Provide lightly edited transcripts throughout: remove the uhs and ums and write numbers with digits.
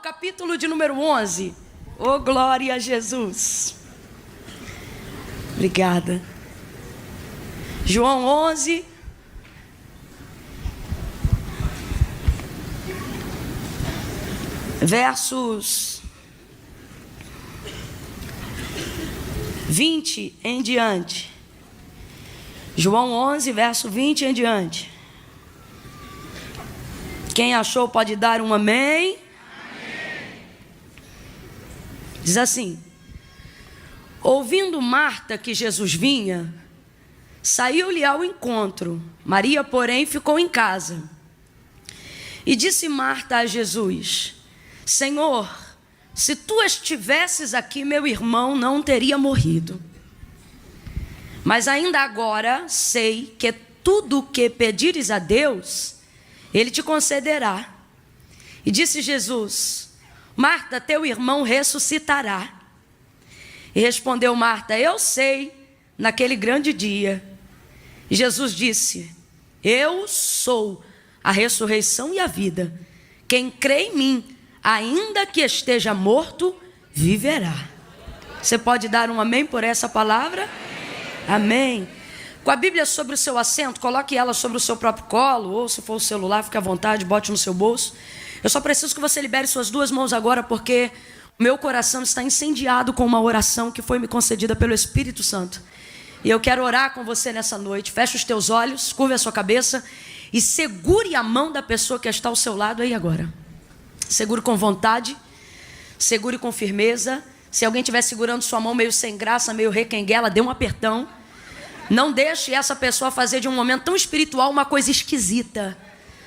capítulo de número 11. Oh, glória a Jesus. Obrigada. João 11. Versos 20 em diante. João 11, verso 20 em diante. Quem achou pode dar um amém. Amém. Diz assim: ouvindo Marta que Jesus vinha, saiu-lhe ao encontro. Maria, porém, ficou em casa. E disse Marta a Jesus: Senhor, se tu estivesses aqui, meu irmão não teria morrido. Mas ainda agora sei que tudo o que pedires a Deus, Ele te concederá. E disse Jesus: Marta, teu irmão ressuscitará. E respondeu Marta: eu sei, naquele grande dia. E Jesus disse: eu sou a ressurreição e a vida. Quem crê em mim, ainda que esteja morto, viverá. Você pode dar um amém por essa palavra? Amém. Com a Bíblia sobre o seu assento, coloque ela sobre o seu próprio colo, ou se for o celular, fique à vontade, bote no seu bolso. Eu só preciso que você libere suas duas mãos agora, porque o meu coração está incendiado com uma oração que foi me concedida pelo Espírito Santo. E eu quero orar com você nessa noite. Feche os teus olhos, curve a sua cabeça e segure a mão da pessoa que está ao seu lado aí agora. Segure com vontade, segure com firmeza. Se alguém estiver segurando sua mão meio sem graça, meio requenguela, dê um apertão. Não deixe essa pessoa fazer de um momento tão espiritual uma coisa esquisita.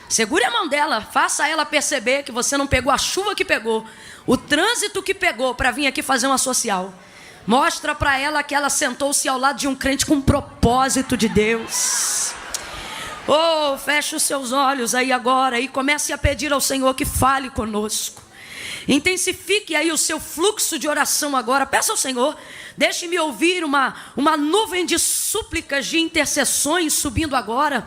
Segure a mão dela, faça ela perceber que você não pegou a chuva que pegou, o trânsito que pegou para vir aqui fazer uma social. Mostra para ela que ela sentou-se ao lado de um crente com um propósito de Deus. Oh, feche os seus olhos aí agora e comece a pedir ao Senhor que fale conosco. Intensifique aí o seu fluxo de oração agora. Peça ao Senhor, deixe-me ouvir uma nuvem de súplicas, de intercessões subindo agora.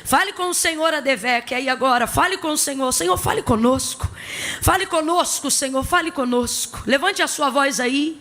Fale com o Senhor Adevec aí agora. Fale com o Senhor. Senhor, fale conosco. Fale conosco, Senhor, fale conosco. Levante a sua voz aí.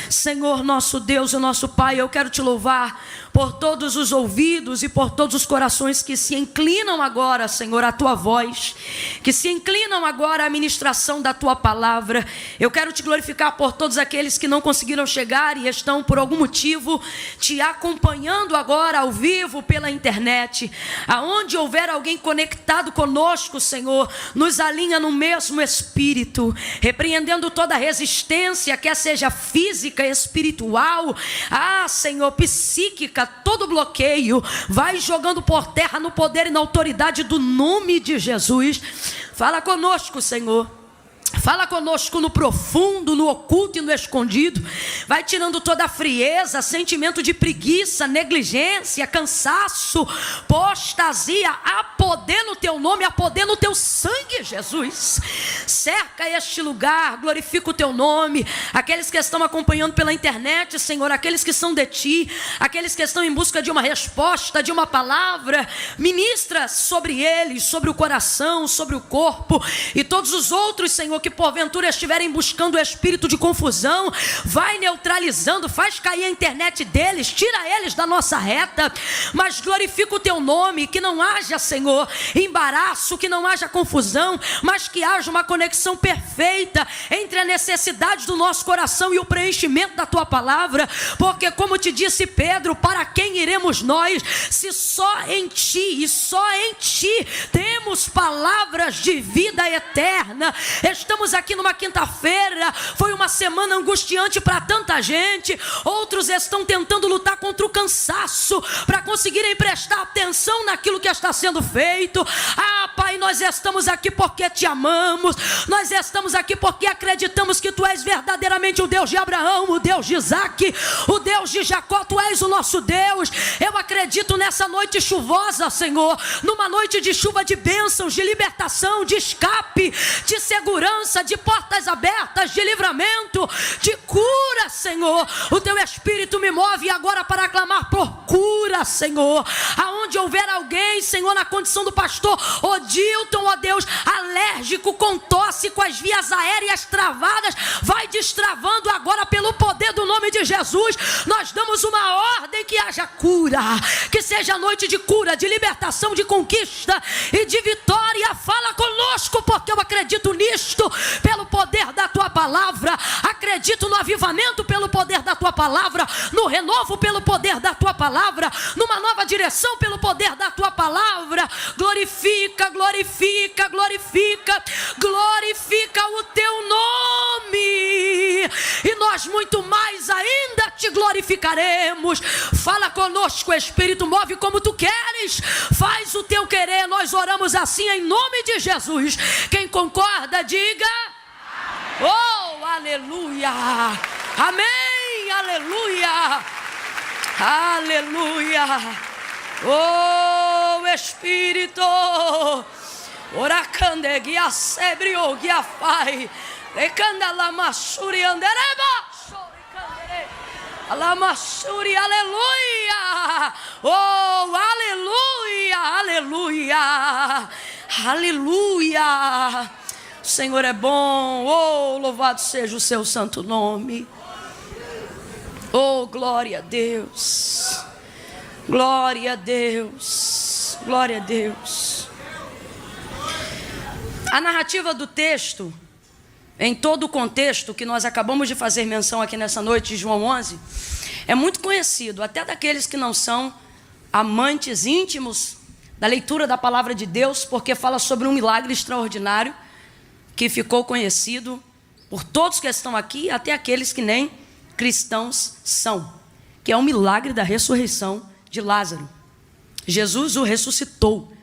Senhor, nosso Deus e nosso Pai, eu quero te louvar por todos os ouvidos e por todos os corações que se inclinam agora, Senhor, à tua voz, que se inclinam agora à ministração da tua palavra. Eu quero te glorificar por todos aqueles que não conseguiram chegar e estão por algum motivo te acompanhando agora ao vivo pela internet. Aonde houver alguém conectado conosco, Senhor, nos alinha no mesmo espírito, repreendendo toda resistência, quer seja física, espiritual, Senhor, psíquica, todo bloqueio, vai jogando por terra no poder e na autoridade do nome de Jesus. Fala conosco, Senhor. Fala conosco no profundo, no oculto e no escondido. Vai tirando toda a frieza, sentimento de preguiça, negligência, cansaço, apostasia. Há poder no teu nome, há poder no teu sangue, Jesus. Cerca este lugar, glorifica o teu nome. Aqueles que estão acompanhando pela internet, Senhor, aqueles que são de ti, aqueles que estão em busca de uma resposta, de uma palavra, ministra sobre eles, sobre o coração, sobre o corpo e todos os outros, Senhor, que porventura estiverem buscando o espírito de confusão, vai neutralizando, faz cair a internet deles, tira eles da nossa reta, mas glorifica o teu nome, que não haja, Senhor, embaraço, que não haja confusão, mas que haja uma conexão perfeita entre a necessidade do nosso coração e o preenchimento da tua palavra, porque como te disse Pedro, para quem iremos nós, se só em ti e só em ti temos palavras de vida eterna. Estamos aqui numa quinta-feira, foi uma semana angustiante para tanta gente, outros estão tentando lutar contra o cansaço, para conseguirem prestar atenção naquilo que está sendo feito. Pai, nós estamos aqui porque te amamos, nós estamos aqui porque acreditamos que tu és verdadeiramente o Deus de Abraão, o Deus de Isaac, o Deus de Jacó, tu és o nosso Deus. Eu acredito nessa noite chuvosa, Senhor, numa noite de chuva de bênçãos, de libertação, de escape, de segurança, segurança, de portas abertas, de livramento, de cura, Senhor. O teu Espírito me move agora para clamar por cura, Senhor. Aonde houver alguém, Senhor, na condição do pastor Odilton, ó Deus, alérgico, com tosse, com as vias aéreas travadas, vai destravando agora pelo poder do nome de Jesus. Nós damos uma ordem que haja cura, que seja noite de cura, de libertação, de conquista e de vitória. Fala conosco, porque eu acredito nisto, pelo poder da tua palavra. Acredito no avivamento pelo poder da tua palavra, no renovo pelo poder da tua palavra, numa nova direção pelo poder da tua palavra. Glorifica, glorifica, glorifica, glorifica o teu nome, e nós muito mais ainda te glorificaremos. Fala conosco, Espírito, move como tu queres, faz o teu querer. Nós oramos assim em nome de Jesus. Quem concorda, diga amém. Oh, aleluia, amém, aleluia, aleluia. Oh, Espírito, oracande guia sebrio guia fai recanda la masuri andereba la masuri, aleluia. Oh, aleluia, aleluia, aleluia. O Senhor é bom. Oh, louvado seja o seu santo nome. Oh, glória a Deus, glória a Deus, glória a Deus. A narrativa do texto, em todo o contexto que nós acabamos de fazer menção aqui nessa noite de João 11, é muito conhecido, até daqueles que não são amantes íntimos da leitura da palavra de Deus, porque fala sobre um milagre extraordinário que ficou conhecido por todos que estão aqui, até aqueles que nem cristãos são, que é o milagre da ressurreição de Lázaro. Jesus o ressuscitou.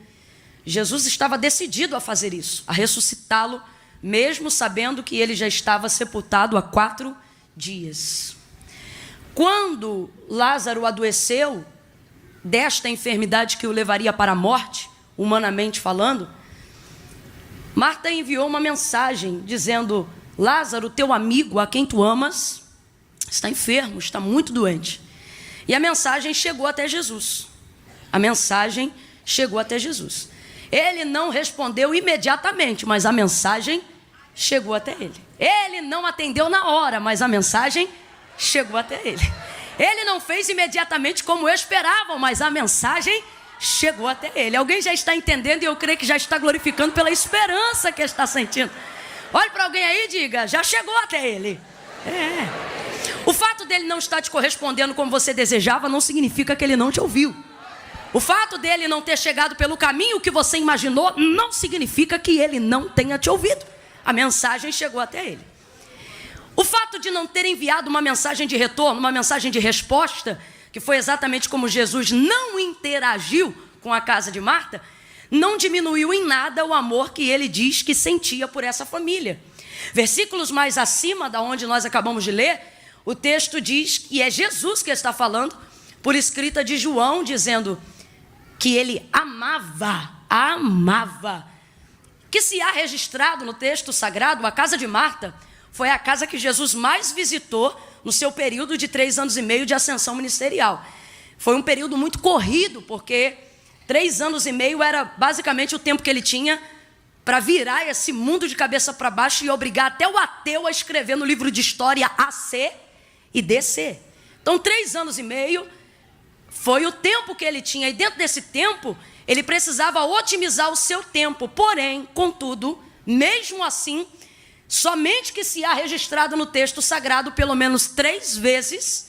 Jesus estava decidido a fazer isso, a ressuscitá-lo, mesmo sabendo que ele já estava sepultado há 4 dias. Quando Lázaro adoeceu desta enfermidade que o levaria para a morte, humanamente falando, Marta enviou uma mensagem dizendo: Lázaro, teu amigo, a quem tu amas, está enfermo, está muito doente. E a mensagem chegou até Jesus. A mensagem chegou até Jesus. Ele não respondeu imediatamente, mas a mensagem chegou até ele. Ele não atendeu na hora, mas a mensagem chegou até ele. Ele não fez imediatamente como esperavam, mas a mensagem chegou até ele. Alguém já está entendendo, e eu creio que já está glorificando pela esperança que está sentindo. Olhe para alguém aí e diga: já chegou até ele. O fato dele não estar te correspondendo como você desejava não significa que ele não te ouviu. O fato dele não ter chegado pelo caminho que você imaginou não significa que ele não tenha te ouvido. A mensagem chegou até ele. O fato de não ter enviado uma mensagem de retorno, uma mensagem de resposta, que foi exatamente como Jesus não interagiu com a casa de Marta, não diminuiu em nada o amor que ele diz que sentia por essa família. Versículos mais acima da onde nós acabamos de ler, o texto diz que é Jesus que está falando, por escrita de João, dizendo que ele amava. Que se há registrado no texto sagrado, a casa de Marta foi a casa que Jesus mais visitou no seu período de 3 anos e meio de ascensão ministerial. Foi um período muito corrido, porque 3 anos e meio era basicamente o tempo que ele tinha para virar esse mundo de cabeça para baixo e obrigar até o ateu a escrever no livro de história AC e DC. Então 3 anos e meio foi o tempo que ele tinha, e dentro desse tempo ele precisava otimizar o seu tempo. Porém, contudo, mesmo assim, somente que se há registrado no texto sagrado pelo menos 3 vezes,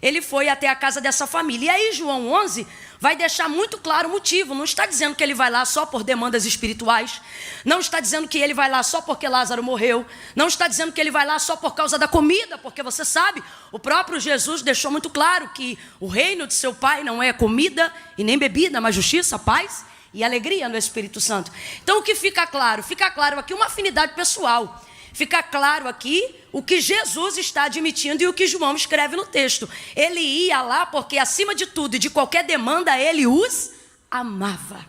ele foi até a casa dessa família. E aí João 11 vai deixar muito claro o motivo. Não está dizendo que ele vai lá só por demandas espirituais. Não está dizendo que ele vai lá só porque Lázaro morreu. Não está dizendo que ele vai lá só por causa da comida, porque você sabe, o próprio Jesus deixou muito claro que o reino de seu Pai não é comida e nem bebida, mas justiça, paz e alegria no Espírito Santo. Então o que fica claro? Fica claro aqui uma afinidade pessoal. Fica claro aqui o que Jesus está admitindo e o que João escreve no texto. Ele ia lá porque, acima de tudo e de qualquer demanda, ele os amava.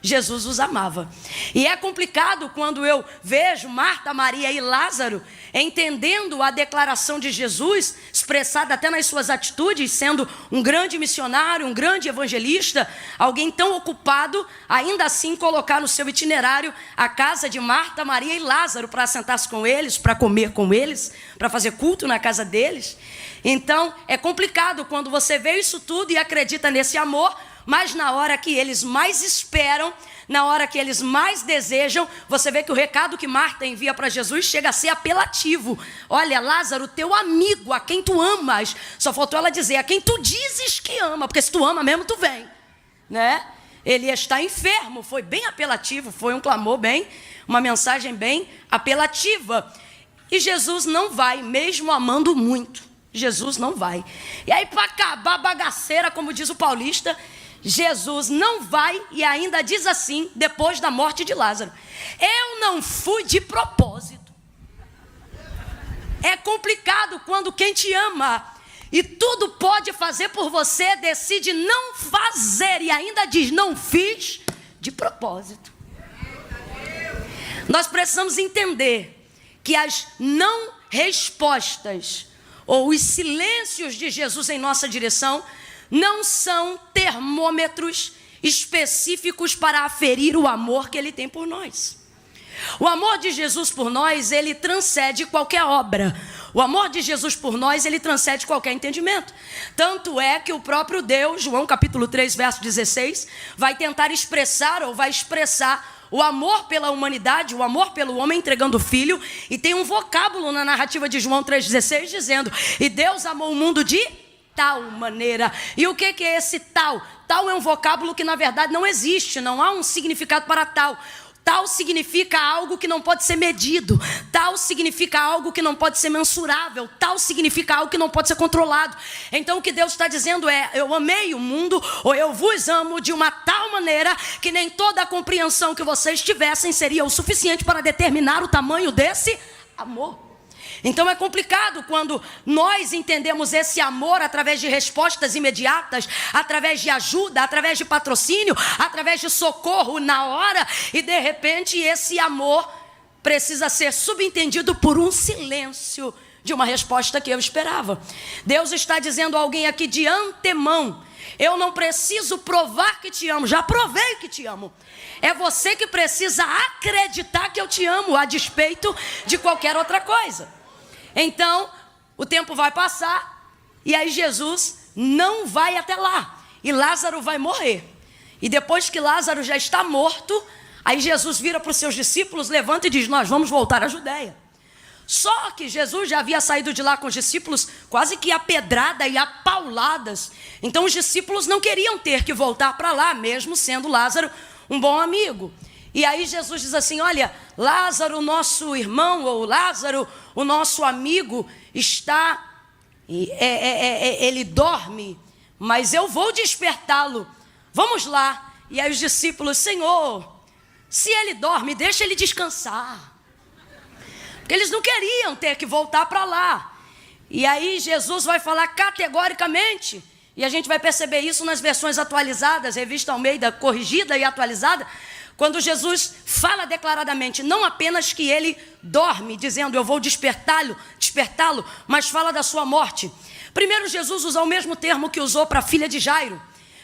Jesus os amava. E é complicado quando eu vejo Marta, Maria e Lázaro entendendo a declaração de Jesus, expressada até nas suas atitudes, sendo um grande missionário, um grande evangelista, alguém tão ocupado, ainda assim colocar no seu itinerário a casa de Marta, Maria e Lázaro para sentar-se com eles, para comer com eles, para fazer culto na casa deles. Então, é complicado quando você vê isso tudo e acredita nesse amor, mas na hora que eles mais esperam, na hora que eles mais desejam, você vê que o recado que Marta envia para Jesus chega a ser apelativo. Olha, Lázaro, teu amigo, a quem tu amas. Só faltou ela dizer, a quem tu dizes que ama, porque se tu ama mesmo, tu vem, né? Ele está enfermo, foi bem apelativo, foi um clamor bem, uma mensagem bem apelativa. E Jesus não vai, mesmo amando muito. Jesus não vai. E aí, para acabar a bagaceira, como diz o paulista, Jesus não vai e ainda diz assim, depois da morte de Lázaro: eu não fui de propósito. É complicado quando quem te ama e tudo pode fazer por você, decide não fazer e ainda diz, não fiz de propósito. Nós precisamos entender que as não respostas ou os silêncios de Jesus em nossa direção não são termômetros específicos para aferir o amor que Ele tem por nós. O amor de Jesus por nós, ele transcende qualquer obra. O amor de Jesus por nós, ele transcende qualquer entendimento. Tanto é que o próprio Deus, João capítulo 3, verso 16, vai tentar expressar ou vai expressar o amor pela humanidade, o amor pelo homem entregando o filho. E tem um vocábulo na narrativa de João 3,16 dizendo: e Deus amou o mundo de tal maneira. E o que é esse tal? Tal é um vocábulo que na verdade não existe, não há um significado para tal. Tal significa algo que não pode ser medido. Tal significa algo que não pode ser mensurável. Tal significa algo que não pode ser controlado. Então o que Deus está dizendo é: eu amei o mundo, ou eu vos amo de uma tal maneira que nem toda a compreensão que vocês tivessem seria o suficiente para determinar o tamanho desse amor. Então é complicado quando nós entendemos esse amor através de respostas imediatas, através de ajuda, através de patrocínio, através de socorro na hora, e de repente esse amor precisa ser subentendido por um silêncio de uma resposta que eu esperava. Deus está dizendo a alguém aqui de antemão: eu não preciso provar que te amo, já provei que te amo. É você que precisa acreditar que eu te amo, a despeito de qualquer outra coisa. Então, o tempo vai passar, e aí Jesus não vai até lá, e Lázaro vai morrer. E depois que Lázaro já está morto, aí Jesus vira para os seus discípulos, levanta e diz: nós vamos voltar à Judeia. Só que Jesus já havia saído de lá com os discípulos quase que a pedrada e a pauladas. Então os discípulos não queriam ter que voltar para lá, mesmo sendo Lázaro um bom amigo. E aí Jesus diz assim: olha, Lázaro, nosso irmão, ou Lázaro, o nosso amigo, ele dorme, mas eu vou despertá-lo. Vamos lá. E aí os discípulos: Senhor, se ele dorme, deixa ele descansar. Porque eles não queriam ter que voltar para lá. E aí Jesus vai falar categoricamente, e a gente vai perceber isso nas versões atualizadas, Revista Almeida corrigida e atualizada, quando Jesus fala declaradamente, não apenas que ele dorme, dizendo eu vou despertá-lo, mas fala da sua morte. Primeiro, Jesus usa o mesmo termo que usou para a filha de Jairo,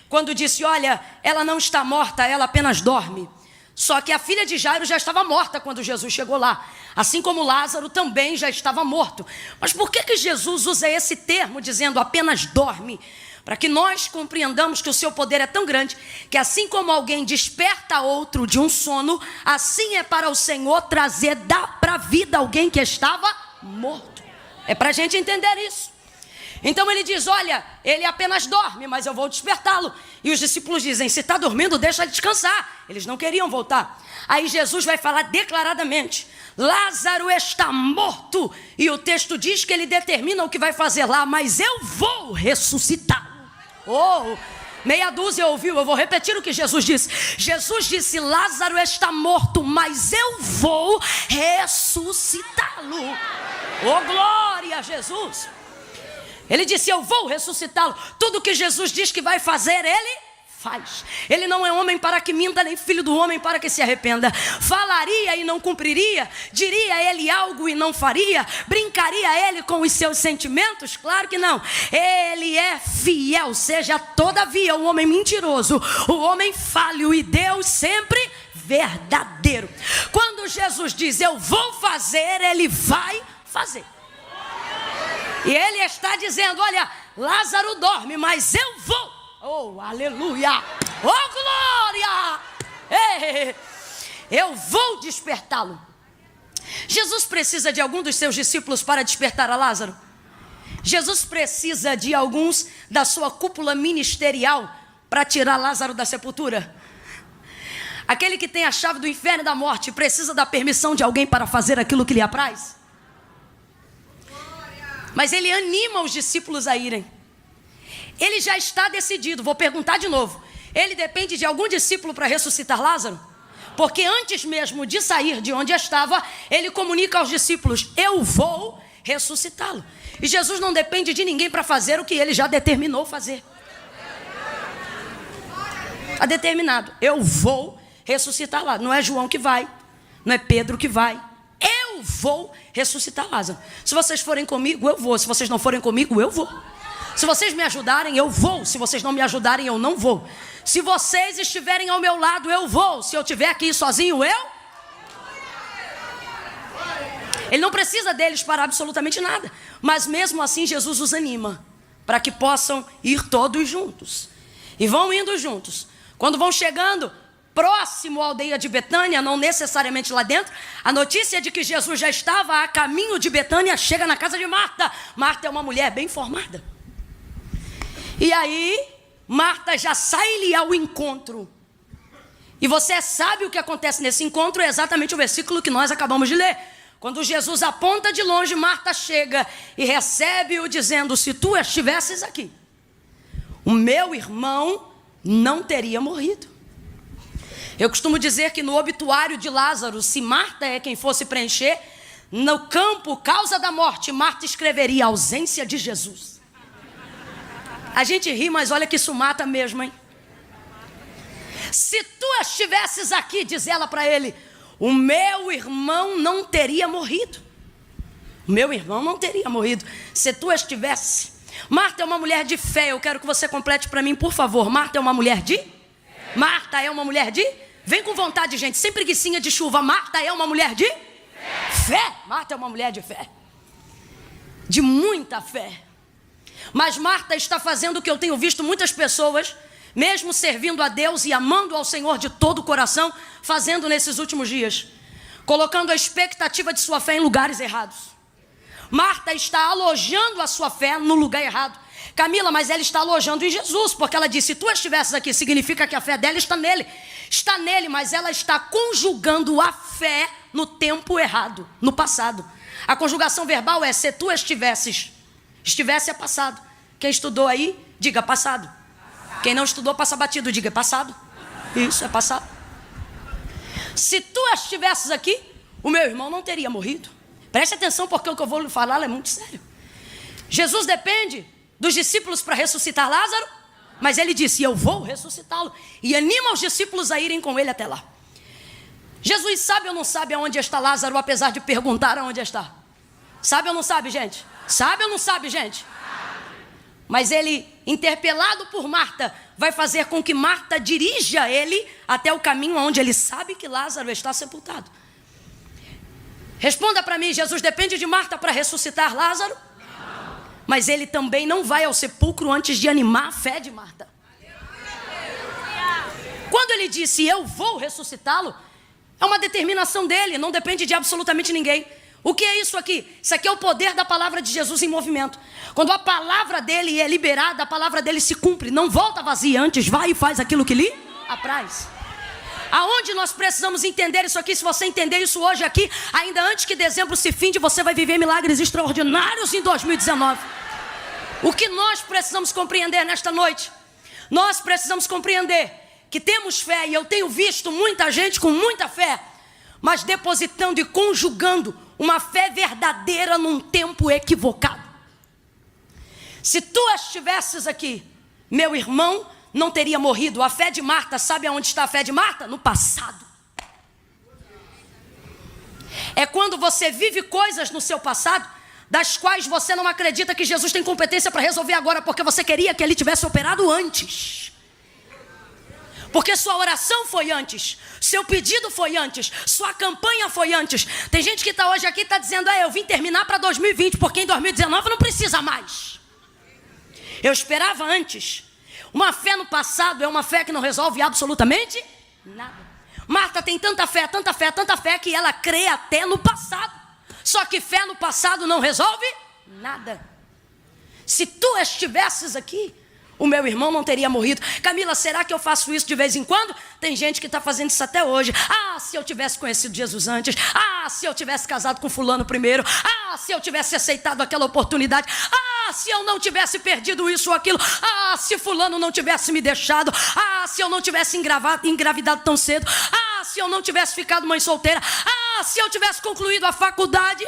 quando disse: olha, ela não está morta, ela apenas dorme. Só que a filha de Jairo já estava morta quando Jesus chegou lá, assim como Lázaro também já estava morto. Mas por que Jesus usa esse termo dizendo apenas dorme? Para que nós compreendamos que o seu poder é tão grande, que assim como alguém desperta outro de um sono, assim é para o Senhor trazer para a vida alguém que estava morto. É para a gente entender isso. Então ele diz: olha, ele apenas dorme, mas eu vou despertá-lo. E os discípulos dizem: se está dormindo, deixa ele descansar. Eles não queriam voltar. Aí Jesus vai falar declaradamente: Lázaro está morto. E o texto diz que ele determina o que vai fazer lá: mas eu vou ressuscitá-lo. Oh, meia dúzia ouviu, eu vou repetir o que Jesus disse. Jesus disse: Lázaro está morto, mas eu vou ressuscitá-lo. Oh, glória a Jesus. Ele disse: eu vou ressuscitá-lo. Tudo que Jesus diz que vai fazer, ele faz. Ele não é homem para que minta, nem filho do homem para que se arrependa. Falaria e não cumpriria? Diria ele algo e não faria? Brincaria ele com os seus sentimentos? Claro que não. Ele é fiel, seja todavia o homem mentiroso, o homem falho, e Deus sempre verdadeiro. Quando Jesus diz eu vou fazer, ele vai fazer. E ele está dizendo, olha, Lázaro dorme, mas eu vou. Oh, aleluia! Oh, glória! Ei, eu vou despertá-lo. Jesus precisa de algum dos seus discípulos para despertar a Lázaro? Jesus precisa de alguns da sua cúpula ministerial para tirar Lázaro da sepultura? Aquele que tem a chave do inferno e da morte precisa da permissão de alguém para fazer aquilo que lhe apraz? Mas ele anima os discípulos a irem. Ele já está decidido. Vou perguntar de novo. Ele depende de algum discípulo para ressuscitar Lázaro? Porque antes mesmo de sair de onde estava, ele comunica aos discípulos, eu vou ressuscitá-lo. E Jesus não depende de ninguém para fazer o que ele já determinou fazer. Está determinado. Eu vou ressuscitar Lázaro. Não é João que vai, não é Pedro que vai. Eu vou ressuscitar Lázaro. Se vocês forem comigo, eu vou. Se vocês não forem comigo, eu vou. Se vocês me ajudarem, eu vou. Se vocês não me ajudarem, eu não vou. Se vocês estiverem ao meu lado, eu vou. Se eu estiver aqui sozinho, eu... Ele não precisa deles para absolutamente nada. Mas mesmo assim, Jesus os anima para que possam ir todos juntos. E vão indo juntos. Quando vão chegando próximo à aldeia de Betânia, não necessariamente lá dentro, a notícia de que Jesus já estava a caminho de Betânia chega na casa de Marta. Marta é uma mulher bem formada. E aí, Marta já sai-lhe ao encontro. E você sabe o que acontece nesse encontro? É exatamente o versículo que nós acabamos de ler. Quando Jesus aponta de longe, Marta chega e recebe-o dizendo, se tu estivesses aqui, o meu irmão não teria morrido. Eu costumo dizer que no obituário de Lázaro, se Marta é quem fosse preencher, no campo, causa da morte, Marta escreveria ausência de Jesus. A gente ri, mas olha que isso mata mesmo, hein? Se tu estivesses aqui, diz ela para ele, o meu irmão não teria morrido. O meu irmão não teria morrido se tu estivesse. Marta é uma mulher de fé. Eu quero que você complete para mim, por favor. Marta é uma mulher de? Marta é uma mulher de? Vem com vontade, gente, sem preguicinha de chuva. Marta é uma mulher de? Fé. Marta é uma mulher de fé. De muita fé. Mas Marta está fazendo o que eu tenho visto muitas pessoas, mesmo servindo a Deus e amando ao Senhor de todo o coração, fazendo nesses últimos dias. Colocando a expectativa de sua fé em lugares errados. Marta está alojando a sua fé no lugar errado. Camila, mas ela está alojando em Jesus, porque ela disse, se tu estivesses aqui, significa que a fé dela está nele. Está nele, mas ela está conjugando a fé no tempo errado, no passado. A conjugação verbal é, se tu estivesses. Estivesse é passado. Quem estudou aí, diga passado. Quem não estudou, passa batido, diga passado. Isso, é passado. Se tu estivesses aqui, o meu irmão não teria morrido. Preste atenção, porque o que eu vou lhe falar é muito sério. Jesus depende dos discípulos para ressuscitar Lázaro, mas ele disse, eu vou ressuscitá-lo. E anima os discípulos a irem com ele até lá. Jesus sabe ou não sabe aonde está Lázaro, apesar de perguntar aonde está? Sabe ou não sabe, gente? Sabe ou não sabe, gente? Mas ele, interpelado por Marta, vai fazer com que Marta dirija ele até o caminho onde ele sabe que Lázaro está sepultado. Responda para mim, Jesus depende de Marta para ressuscitar Lázaro? Não. Mas ele também não vai ao sepulcro antes de animar a fé de Marta. Quando ele disse, eu vou ressuscitá-lo, é uma determinação dele, não depende de absolutamente ninguém. O que é isso aqui? Isso aqui é o poder da palavra de Jesus em movimento. Quando a palavra dele é liberada, a palavra dele se cumpre. Não volta vazia, antes vai e faz aquilo que lhe apraz. Aonde nós precisamos entender isso aqui? Se você entender isso hoje aqui, ainda antes que dezembro se finde, você vai viver milagres extraordinários em 2019. O que nós precisamos compreender nesta noite? Nós precisamos compreender que temos fé, e eu tenho visto muita gente com muita fé, mas depositando e conjugando uma fé verdadeira num tempo equivocado. Se tu estivesses aqui, meu irmão não teria morrido. A fé de Marta, sabe aonde está a fé de Marta? No passado. É quando você vive coisas no seu passado, das quais você não acredita que Jesus tem competência para resolver agora, porque você queria que ele tivesse operado antes. Porque sua oração foi antes, seu pedido foi antes, sua campanha foi antes. Tem gente que está hoje aqui e está dizendo, eu vim terminar para 2020, porque em 2019 não precisa mais. Eu esperava antes. Uma fé no passado é uma fé que não resolve absolutamente nada. Marta tem tanta fé, tanta fé, tanta fé, que ela crê até no passado. Só que fé no passado não resolve nada. Se tu estivesses aqui, o meu irmão não teria morrido. Camila, será que eu faço isso de vez em quando? Tem gente que está fazendo isso até hoje. Se eu tivesse conhecido Jesus antes. Se eu tivesse casado com fulano primeiro. Se eu tivesse aceitado aquela oportunidade. Se eu não tivesse perdido isso ou aquilo. Se fulano não tivesse me deixado. Se eu não tivesse engravidado tão cedo. Se eu não tivesse ficado mãe solteira. Se eu tivesse concluído a faculdade.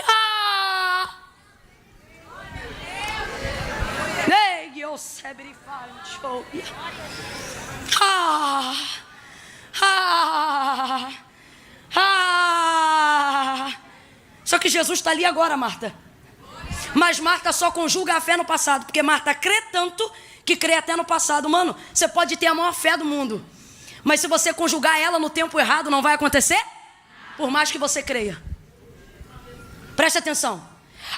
Só que Jesus está ali agora, Marta. Mas Marta só conjuga a fé no passado, porque Marta crê tanto que crê até no passado. Mano, você pode ter a maior fé do mundo, mas se você conjugar ela no tempo errado, não vai acontecer, por mais que você creia. Preste atenção.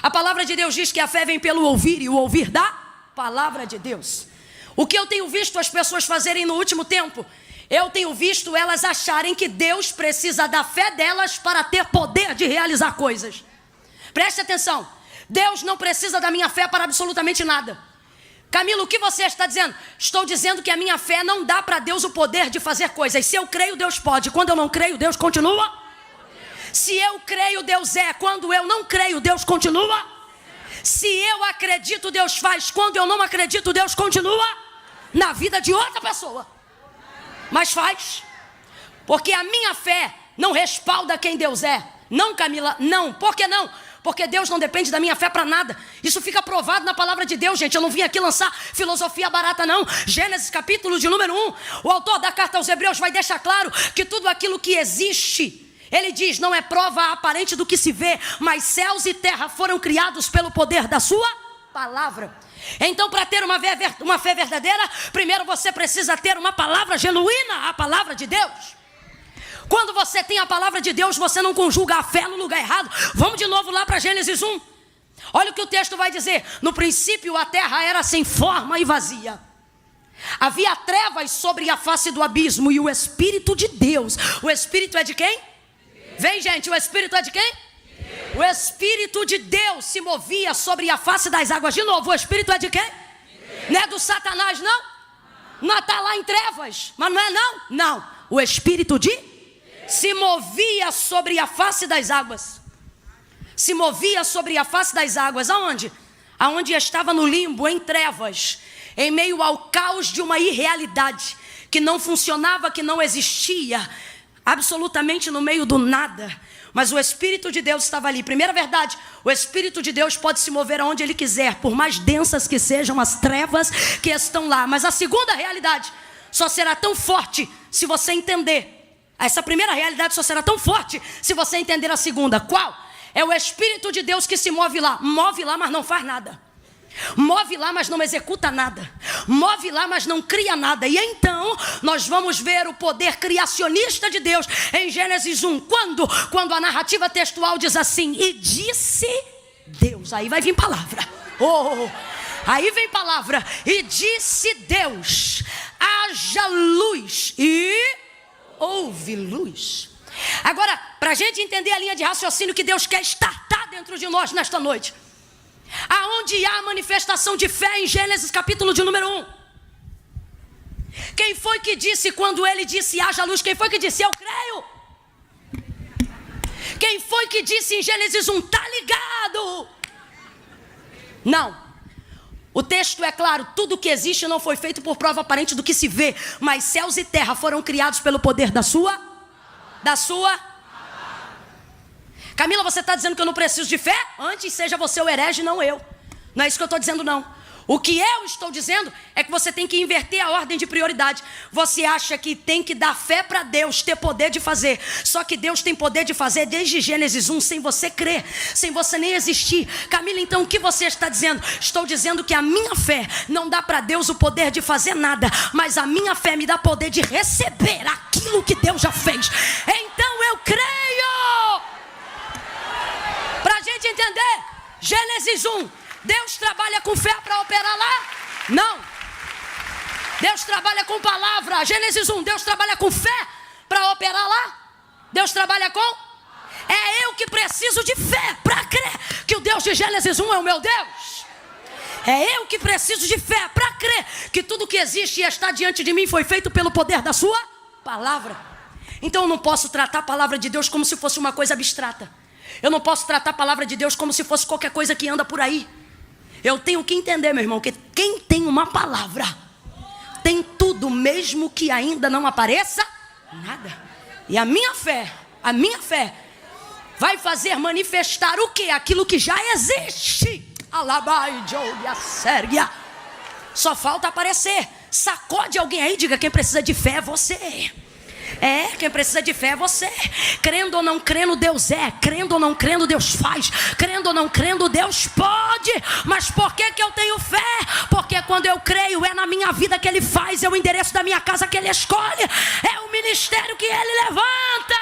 A palavra de Deus diz que a fé vem pelo ouvir, e o ouvir da palavra de Deus. O que eu tenho visto as pessoas fazerem no último tempo, eu tenho visto elas acharem que Deus precisa da fé delas para ter poder de realizar coisas. Preste atenção. Deus não precisa da minha fé para absolutamente nada. Camila, o que você está dizendo? Estou dizendo que a minha fé não dá para Deus o poder de fazer coisas. Se eu creio, Deus pode. Quando eu não creio, Deus continua. Se eu creio, Deus é. Quando eu não creio, Deus continua. Se eu acredito, Deus faz. Quando eu não acredito, Deus continua na vida de outra pessoa. Mas faz. Porque a minha fé não respalda quem Deus é. Não, Camila, não. Por que não? Porque Deus não depende da minha fé para nada. Isso fica provado na palavra de Deus, gente. Eu não vim aqui lançar filosofia barata, não. Gênesis capítulo de número 1. O autor da carta aos Hebreus vai deixar claro que tudo aquilo que existe, ele diz, não é prova aparente do que se vê, mas céus e terra foram criados pelo poder da sua palavra. Então, para ter uma fé verdadeira, primeiro você precisa ter uma palavra genuína, a palavra de Deus. Quando você tem a palavra de Deus, você não conjuga a fé no lugar errado. Vamos de novo lá para Gênesis 1. Olha o que o texto vai dizer. No princípio a terra era sem forma e vazia. Havia trevas sobre a face do abismo e o Espírito de Deus. O Espírito é de quem? Vem, gente, o Espírito é de quem? O Espírito de Deus se movia sobre a face das águas. De novo, o Espírito é de quem? Não é do Satanás, não? Não está lá em trevas, mas não é não? Não, o Espírito de Deus se movia sobre a face das águas. Se movia sobre a face das águas. Aonde? Aonde estava no limbo, em trevas, em meio ao caos de uma irrealidade que não funcionava, que não existia, absolutamente no meio do nada. Mas o Espírito de Deus estava ali. Primeira verdade, o Espírito de Deus pode se mover aonde Ele quiser, por mais densas que sejam as trevas que estão lá. Mas a segunda realidade só será tão forte se você entender. Essa primeira realidade só será tão forte se você entender a segunda. Qual? É o Espírito de Deus que se move lá. Move lá, mas não faz nada. Move lá, mas não executa nada. Move lá, mas não cria nada. E então nós vamos ver o poder criacionista de Deus em Gênesis 1. Quando a narrativa textual diz assim: e disse Deus. Aí vai vir palavra. Aí vem palavra. E disse Deus: haja luz. E houve luz. Agora, para a gente entender a linha de raciocínio que Deus quer estartar dentro de nós nesta noite, aonde há a manifestação de fé em Gênesis capítulo de número 1. Quem foi que disse quando ele disse haja luz? Quem foi que disse eu creio? Quem foi que disse em Gênesis 1 tá ligado? Não. O texto é claro, tudo que existe não foi feito por prova aparente do que se vê, mas céus e terra foram criados pelo poder da sua. Camila, você está dizendo que eu não preciso de fé? Antes seja você o herege, não eu. Não é isso que eu estou dizendo, não. O que eu estou dizendo é que você tem que inverter a ordem de prioridade. Você acha que tem que dar fé para Deus ter poder de fazer. Só que Deus tem poder de fazer desde Gênesis 1, sem você crer, sem você nem existir. Camila, então o que você está dizendo? Estou dizendo que a minha fé não dá para Deus o poder de fazer nada, mas a minha fé me dá poder de receber aquilo que Deus já fez. Então eu creio. Para a gente entender, Gênesis 1, Deus trabalha com fé para operar lá? Não. Deus trabalha com palavra. Gênesis 1, Deus trabalha com fé para operar lá? Deus trabalha com? É eu que preciso de fé para crer que o Deus de Gênesis 1 é o meu Deus. É eu que preciso de fé para crer que tudo que existe e está diante de mim foi feito pelo poder da sua palavra. Então eu não posso tratar a palavra de Deus como se fosse uma coisa abstrata. Eu não posso tratar a palavra de Deus como se fosse qualquer coisa que anda por aí. Eu tenho que entender, meu irmão, que quem tem uma palavra tem tudo, mesmo que ainda não apareça nada. E a minha fé vai fazer manifestar o quê? Aquilo que já existe. Alabai, Joia, Sérgia. Só falta aparecer. Sacode alguém aí, diga: quem precisa de fé é você. Quem precisa de fé é você. Crendo ou não crendo, Deus é. Crendo ou não crendo, Deus faz. Crendo ou não crendo, Deus pode. Mas por que eu tenho fé? Porque quando eu creio, é na minha vida que Ele faz. É o endereço da minha casa que Ele escolhe. É o ministério que Ele levanta.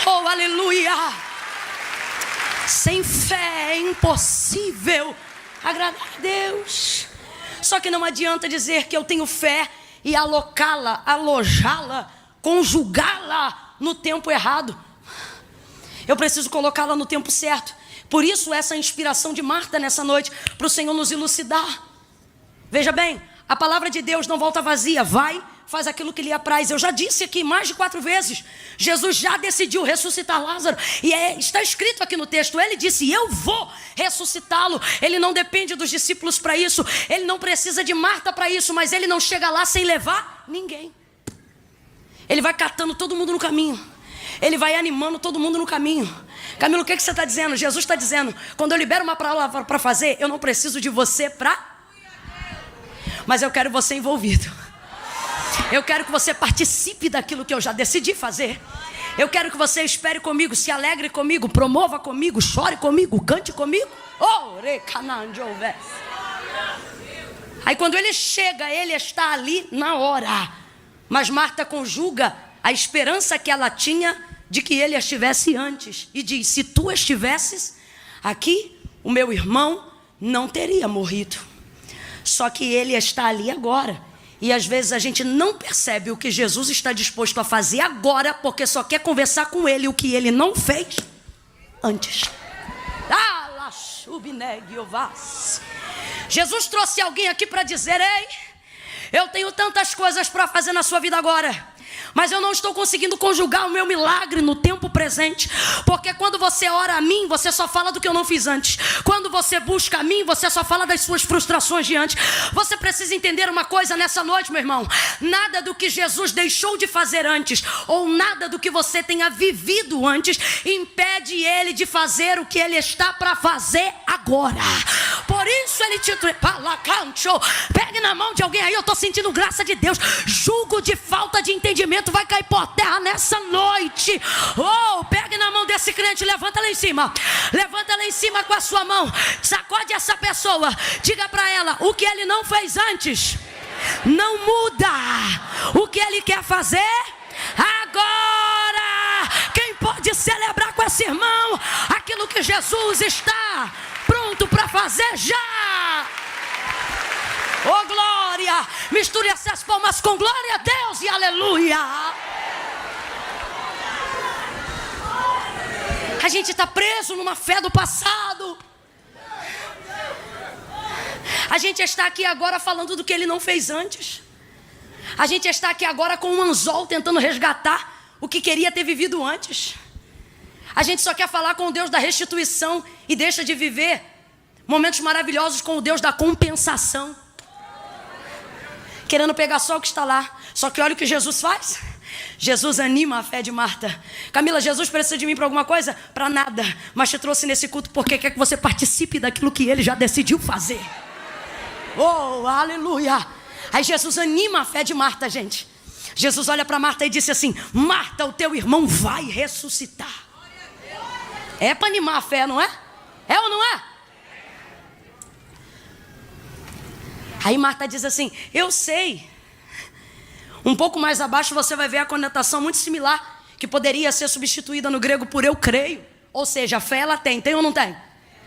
Oh, aleluia. Sem fé é impossível agradar a Deus. Só que não adianta dizer que eu tenho fé e alocá-la, alojá-la, conjugá-la no tempo errado. Eu preciso colocá-la no tempo certo. Por isso essa inspiração de Marta nessa noite, para o Senhor nos elucidar. Veja bem, a palavra de Deus não volta vazia. Vai, faz aquilo que lhe apraz. Eu já disse aqui mais de 4 vezes. Jesus já decidiu ressuscitar Lázaro. E está escrito aqui no texto. Ele disse: eu vou ressuscitá-lo. Ele não depende dos discípulos para isso. Ele não precisa de Marta para isso. Mas ele não chega lá sem levar ninguém. Ele vai catando todo mundo no caminho. Ele vai animando todo mundo no caminho. Camilo, o que você está dizendo? Jesus está dizendo: quando eu libero uma palavra para fazer, eu não preciso de você para... Mas eu quero você envolvido. Eu quero que você participe daquilo que eu já decidi fazer. Eu quero que você espere comigo, se alegre comigo, promova comigo, chore comigo, cante comigo. Aí quando ele chega, ele está ali na hora. Mas Marta conjuga a esperança que ela tinha de que ele estivesse antes. E diz: se tu estivesses aqui, o meu irmão não teria morrido. Só que ele está ali agora. E às vezes a gente não percebe o que Jesus está disposto a fazer agora, porque só quer conversar com ele o que ele não fez antes. Jesus trouxe alguém aqui para dizer: ei, eu tenho tantas coisas para fazer na sua vida agora, mas eu não estou conseguindo conjugar o meu milagre no tempo presente. Porque quando você ora a mim, você só fala do que eu não fiz antes. Quando você busca a mim, você só fala das suas frustrações de antes. Você precisa entender uma coisa nessa noite, meu irmão: nada do que Jesus deixou de fazer antes, ou nada do que você tenha vivido antes, impede ele de fazer o que ele está para fazer agora. Por isso ele te... Pegue na mão de alguém aí, eu estou sentindo graça de Deus. Julgo de falta de entendimento vai cair por terra nessa noite. Pegue na mão desse crente, levanta lá em cima. Levanta lá em cima com a sua mão. Sacode essa pessoa. Diga para ela: o que ele não fez antes não muda. O que ele quer fazer agora. Quem pode celebrar com esse irmão aquilo que Jesus está pronto para fazer já? Oh, glória! Misture essas palmas com glória a Deus e aleluia! A gente está preso numa fé do passado. A gente está aqui agora falando do que ele não fez antes. A gente está aqui agora com um anzol tentando resgatar o que queria ter vivido antes. A gente só quer falar com o Deus da restituição e deixa de viver momentos maravilhosos com o Deus da compensação. Querendo pegar só o que está lá. Só que olha o que Jesus faz. Jesus anima a fé de Marta. Camila, Jesus precisa de mim para alguma coisa? Para nada. Mas te trouxe nesse culto porque quer que você participe daquilo que ele já decidiu fazer. Oh, aleluia. Aí Jesus anima a fé de Marta, gente. Jesus olha para Marta e disse assim: Marta, o teu irmão vai ressuscitar. É para animar a fé, não é? É ou não é? Aí Marta diz assim: eu sei. Um pouco mais abaixo você vai ver a conotação muito similar, que poderia ser substituída no grego por eu creio. Ou seja, a fé ela tem ou não tem?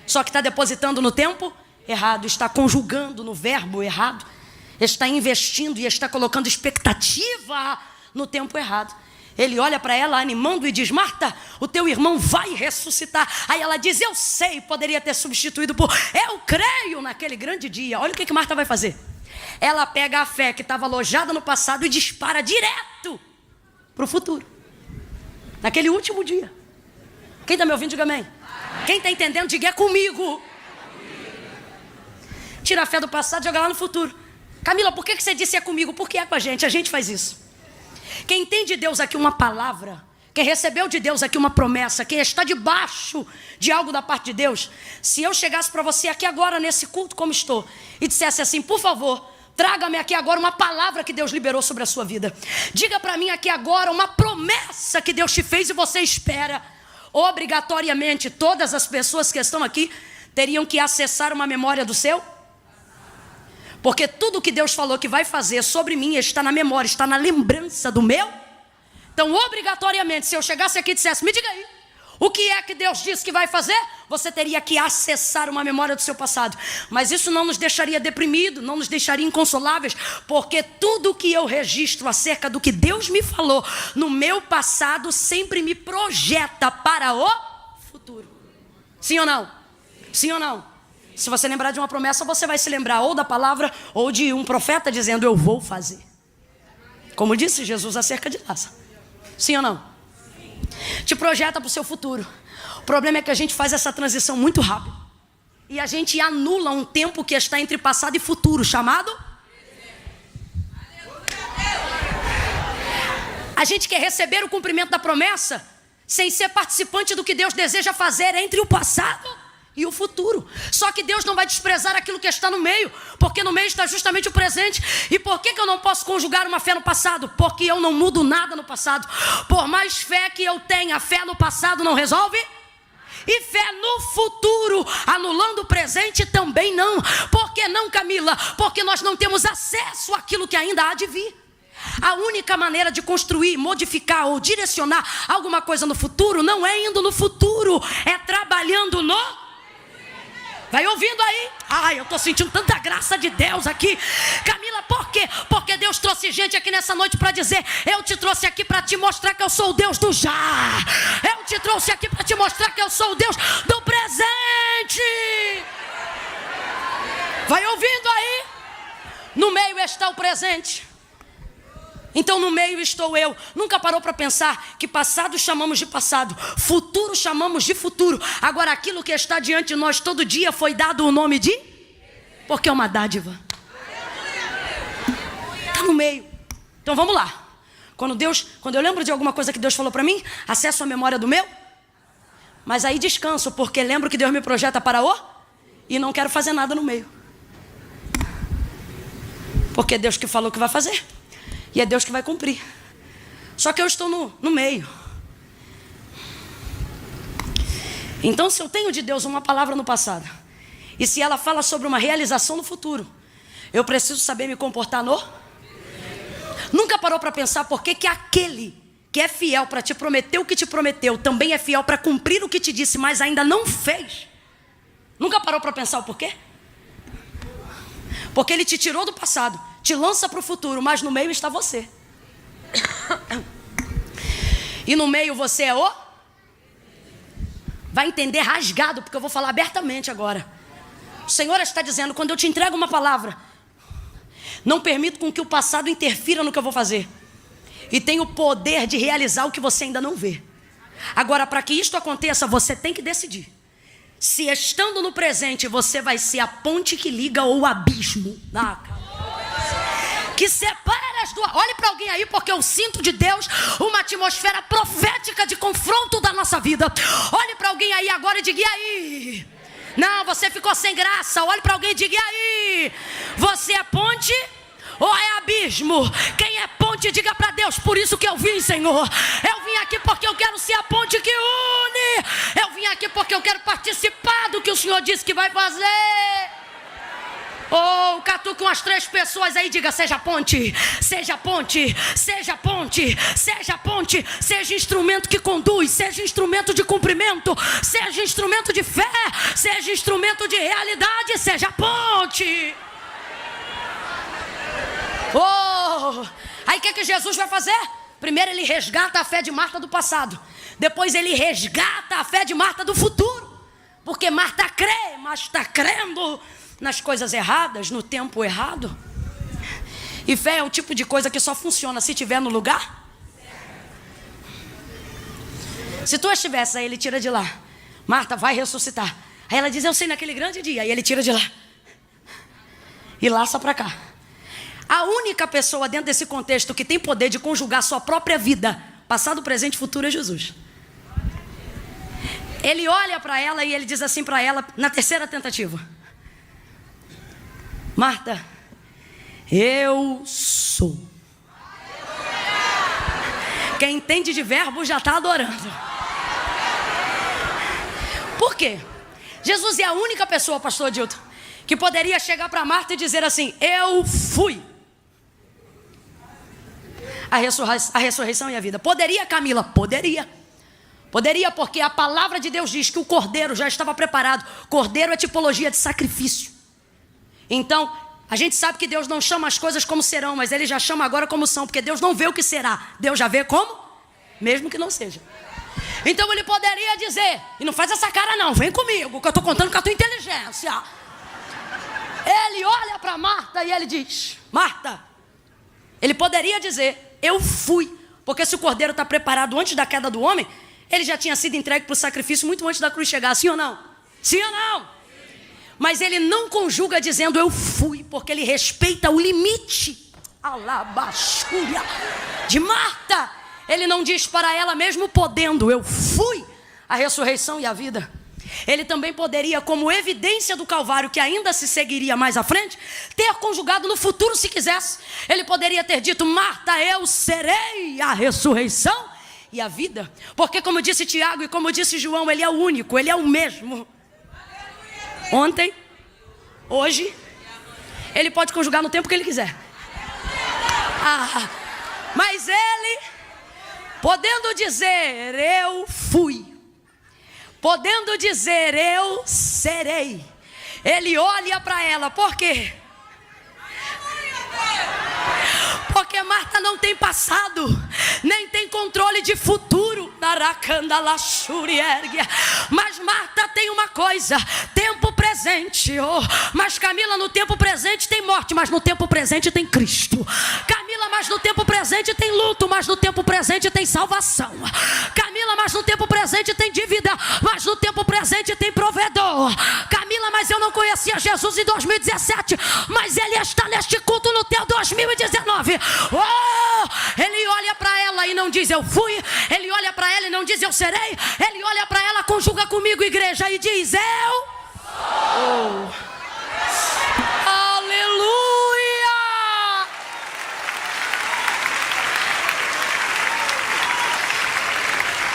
Só que está depositando no tempo errado, está conjugando no verbo errado, está investindo e está colocando expectativa no tempo errado. Ele olha para ela animando e diz: Marta, o teu irmão vai ressuscitar. Aí ela diz: eu sei, poderia ter substituído por eu creio naquele grande dia. Olha o que Marta vai fazer. Ela pega a fé que estava alojada no passado e dispara direto para o futuro, naquele último dia. Quem está me ouvindo, diga amém. Quem está entendendo, diga é comigo. Tira a fé do passado e joga lá no futuro. Camila, por que você disse é comigo? Porque é com a gente faz isso. Quem tem de Deus aqui uma palavra, quem recebeu de Deus aqui uma promessa, quem está debaixo de algo da parte de Deus, se eu chegasse para você aqui agora nesse culto como estou e dissesse assim: por favor, traga-me aqui agora uma palavra que Deus liberou sobre a sua vida. Diga para mim aqui agora uma promessa que Deus te fez e você espera. Obrigatoriamente todas as pessoas que estão aqui teriam que acessar uma memória do seu, porque tudo que Deus falou que vai fazer sobre mim está na memória, está na lembrança do meu. Então obrigatoriamente, se eu chegasse aqui e dissesse: me diga aí, o que é que Deus disse que vai fazer? Você teria que acessar uma memória do seu passado. Mas isso não nos deixaria deprimidos, não nos deixaria inconsoláveis, porque tudo que eu registro acerca do que Deus me falou no meu passado sempre me projeta para o futuro. Sim ou não? Sim ou não? Se você lembrar de uma promessa, você vai se lembrar ou da palavra ou de um profeta dizendo: eu vou fazer. Como disse Jesus acerca de Lázaro. Sim ou não? Te projeta para o seu futuro. O problema é que a gente faz essa transição muito rápido e a gente anula um tempo que está entre passado e futuro, chamado. A gente quer receber o cumprimento da promessa sem ser participante do que Deus deseja fazer entre o passado e o futuro. Só que Deus não vai desprezar aquilo que está no meio, porque no meio está justamente o presente. E por que eu não posso conjugar uma fé no passado? Porque eu não mudo nada no passado. Por mais fé que eu tenha, fé no passado não resolve. E fé no futuro, anulando o presente, também não. Por que não, Camila? Porque nós não temos acesso àquilo que ainda há de vir. A única maneira de construir, modificar ou direcionar alguma coisa no futuro não é indo no futuro, é trabalhando no... Vai ouvindo aí? Ai, eu estou sentindo tanta graça de Deus aqui. Camila, por quê? Porque Deus trouxe gente aqui nessa noite para dizer: eu te trouxe aqui para te mostrar que eu sou o Deus do já. Eu te trouxe aqui para te mostrar que eu sou o Deus do presente. Vai ouvindo aí? No meio está o presente. Então no meio estou eu. Nunca parou para pensar que passado chamamos de passado, futuro chamamos de futuro. Agora aquilo que está diante de nós todo dia foi dado o nome de... Porque é uma dádiva. Está no meio. Então vamos lá. Quando eu lembro de alguma coisa que Deus falou para mim, acesso a memória do meu. Mas aí descanso, porque lembro que Deus me projeta para o... E não quero fazer nada no meio. Porque é Deus que falou que vai fazer. E é Deus que vai cumprir. Só que eu estou no meio. Então, se eu tenho de Deus uma palavra no passado, e se ela fala sobre uma realização no futuro, eu preciso saber me comportar no... Nunca parou para pensar por que aquele que é fiel para te prometer o que te prometeu também é fiel para cumprir o que te disse, mas ainda não fez? Nunca parou para pensar o porquê? Porque ele te tirou do passado, te lança para o futuro, mas no meio está você. E no meio você é o... Vai entender rasgado, porque eu vou falar abertamente agora. O Senhor está dizendo: quando eu te entrego uma palavra, não permito com que o passado interfira no que eu vou fazer. E tenho o poder de realizar o que você ainda não vê. Agora, para que isto aconteça, você tem que decidir. Se estando no presente você vai ser a ponte que liga ou o abismo. que separa as duas. Olhe para alguém aí, porque eu sinto de Deus uma atmosfera profética de confronto da nossa vida. Olhe para alguém aí agora e diga: e aí? Não, você ficou sem graça. Olhe para alguém e diga: e aí? Você é ponte ou é abismo? Quem é ponte, diga para Deus: por isso que eu vim, Senhor. Eu vim aqui porque eu quero ser a ponte que une. Eu vim aqui porque eu quero participar do que o Senhor disse que vai fazer. Oh, catuque umas 3 pessoas aí, diga: seja ponte, seja ponte, seja ponte, seja ponte, seja instrumento que conduz, seja instrumento de cumprimento, seja instrumento de fé, seja instrumento de realidade, seja ponte. Oh, aí o que Jesus vai fazer? Primeiro ele resgata a fé de Marta do passado, depois ele resgata a fé de Marta do futuro, porque Marta crê, mas está crendo nas coisas erradas, no tempo errado. E fé é o tipo de coisa que só funciona se estiver no lugar. Se tu estivesse aí, ele tira de lá: Marta, vai ressuscitar. Aí ela diz: eu sei, naquele grande dia. Aí ele tira de lá e laça para cá. A única pessoa dentro desse contexto que tem poder de conjugar sua própria vida, passado, presente e futuro, é Jesus. Ele olha para ela e ele diz assim para ela, na terceira tentativa: Marta, eu sou. Quem entende de verbo já está adorando. Por quê? Jesus é a única pessoa, pastor Adilton, que poderia chegar para Marta e dizer assim: eu fui a ressurreição e a vida. Poderia, Camila? Poderia. Poderia, porque a palavra de Deus diz que o cordeiro já estava preparado. Cordeiro é tipologia de sacrifício. Então, a gente sabe que Deus não chama as coisas como serão, mas Ele já chama agora como são, porque Deus não vê o que será, Deus já vê como, mesmo que não seja. Então Ele poderia dizer, e não faz essa cara não, vem comigo, que eu estou contando com a tua inteligência. Ele olha para Marta e Ele diz: Marta, Ele poderia dizer: eu fui, porque se o cordeiro está preparado antes da queda do homem, ele já tinha sido entregue para o sacrifício muito antes da cruz chegar, sim ou não? Sim ou não? Mas ele não conjuga dizendo eu fui, porque ele respeita o limite alabachúria de Marta. Ele não diz para ela, mesmo podendo: eu fui a ressurreição e a vida. Ele também poderia, como evidência do Calvário, que ainda se seguiria mais à frente, ter conjugado no futuro se quisesse. Ele poderia ter dito: Marta, eu serei a ressurreição e a vida. Porque, como disse Tiago e como disse João, ele é o único, ele é o mesmo. Ontem, hoje, ele pode conjugar no tempo que ele quiser. Mas ele, podendo dizer eu fui, podendo dizer eu serei, ele olha para ela. Por quê? Porque Marta não tem passado, nem tem controle de futuro. Mas Marta tem uma coisa: tempo presente. Mas Camila, no tempo presente tem morte, mas no tempo presente tem Cristo. Camila, mas no tempo presente tem luto, mas no tempo presente tem salvação. Camila, mas no tempo presente tem dívida, mas no tempo presente tem provedor. Camila, mas eu não conhecia Jesus em 2017, mas Ele está neste culto no teu 2019. Ele olha para ela e não diz eu fui. Ele olha para ela e não diz eu serei. Ele olha para ela, conjuga comigo, igreja, e diz eu sou. Aleluia!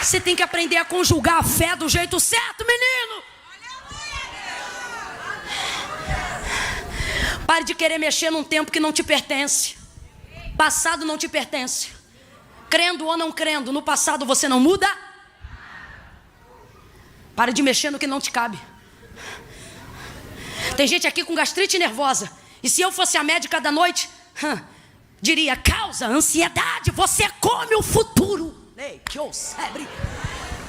Você tem que aprender a conjugar a fé do jeito certo, menino. Pare de querer mexer num tempo que não te pertence. Passado não te pertence. Crendo ou não crendo, no passado você não muda. Pare de mexer no que não te cabe. Tem gente aqui com gastrite nervosa, e se eu fosse a médica da noite, diria: causa ansiedade, você come o futuro. Ei, que oucebre.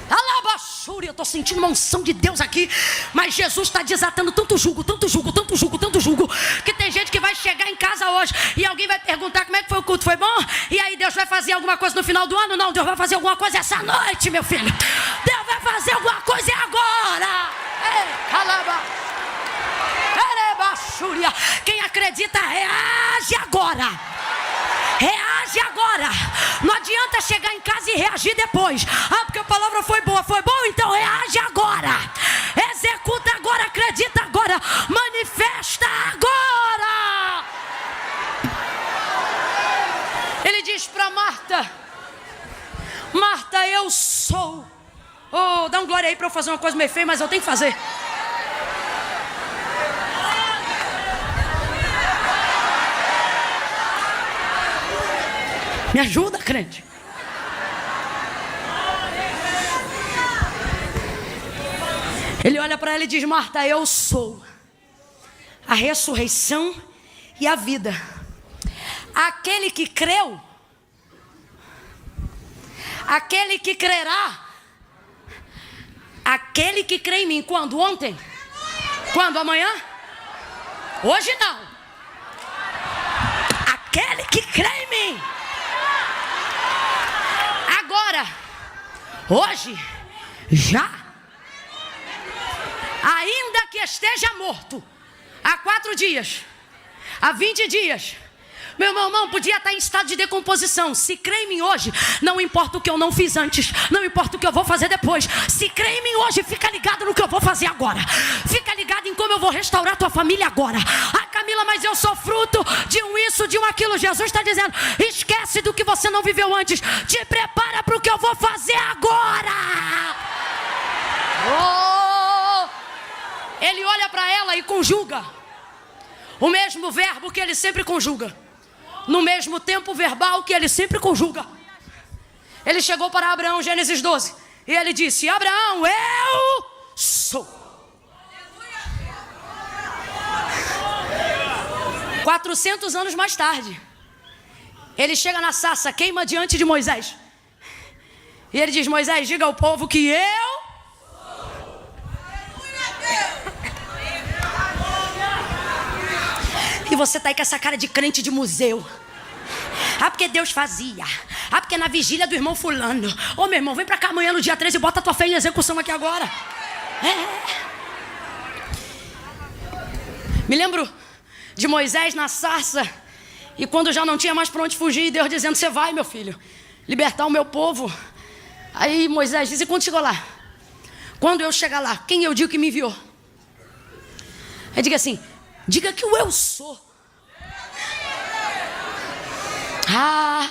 Alabaxúria, eu estou sentindo uma unção de Deus aqui. Mas Jesus está desatando tanto jugo, tanto jugo, tanto jugo, tanto jugo, que tem gente que vai chegar em casa hoje e alguém vai perguntar como é que foi o culto, foi bom? E aí Deus vai fazer alguma coisa no final do ano? Não, Deus vai fazer alguma coisa essa noite, meu filho. Deus vai fazer alguma coisa agora. Quem acredita reage agora. adianta chegar em casa e reagir depois. Ah, porque a palavra foi boa, então reage agora. Executa agora, acredita agora, manifesta agora. Ele diz para Marta: Marta, eu sou. Oh, dá um glória aí para eu fazer uma coisa meio feia, mas eu tenho que fazer. Me ajuda, crente. Ele olha para ela e diz: Marta, eu sou a ressurreição e a vida. Aquele que creu, aquele que crerá, aquele que crê em mim. Quando? Ontem? Quando? Amanhã? Hoje não. Aquele que crê em mim. Agora. Hoje. Já. Ainda que esteja morto. Há 4 dias. Há 20 dias. Meu irmão, podia estar em estado de decomposição. Se crê em mim hoje, não importa o que eu não fiz antes, não importa o que eu vou fazer depois. Se crê em mim hoje, fica ligado no que eu vou fazer agora. Fica ligado em como eu vou restaurar tua família agora. Ah, Camila, mas eu sou fruto de um isso, de um aquilo. Jesus está dizendo: esquece do que você não viveu antes. Te prepara para o que eu vou fazer agora. Oh! Ele olha para ela e conjuga o mesmo verbo que ele sempre conjuga, no mesmo tempo verbal que ele sempre conjuga. Ele chegou para Abraão, Gênesis 12, e ele disse: Abraão, eu sou. 400 anos mais tarde, ele chega na sarça, queima diante de Moisés, e ele diz: Moisés, diga ao povo que eu sou. E você está aí com essa cara de crente de museu. Ah, porque Deus fazia. Ah, porque na vigília do irmão fulano. Ô, meu irmão, vem pra cá amanhã no dia 13 e bota a tua fé em execução aqui agora. Me lembro de Moisés na sarça, e quando já não tinha mais para onde fugir, Deus dizendo: você vai, meu filho, libertar o meu povo. Aí Moisés diz: e quando chegou lá? Quando eu chegar lá, quem eu digo que me enviou? Aí diga assim: diga que o eu sou. Ah.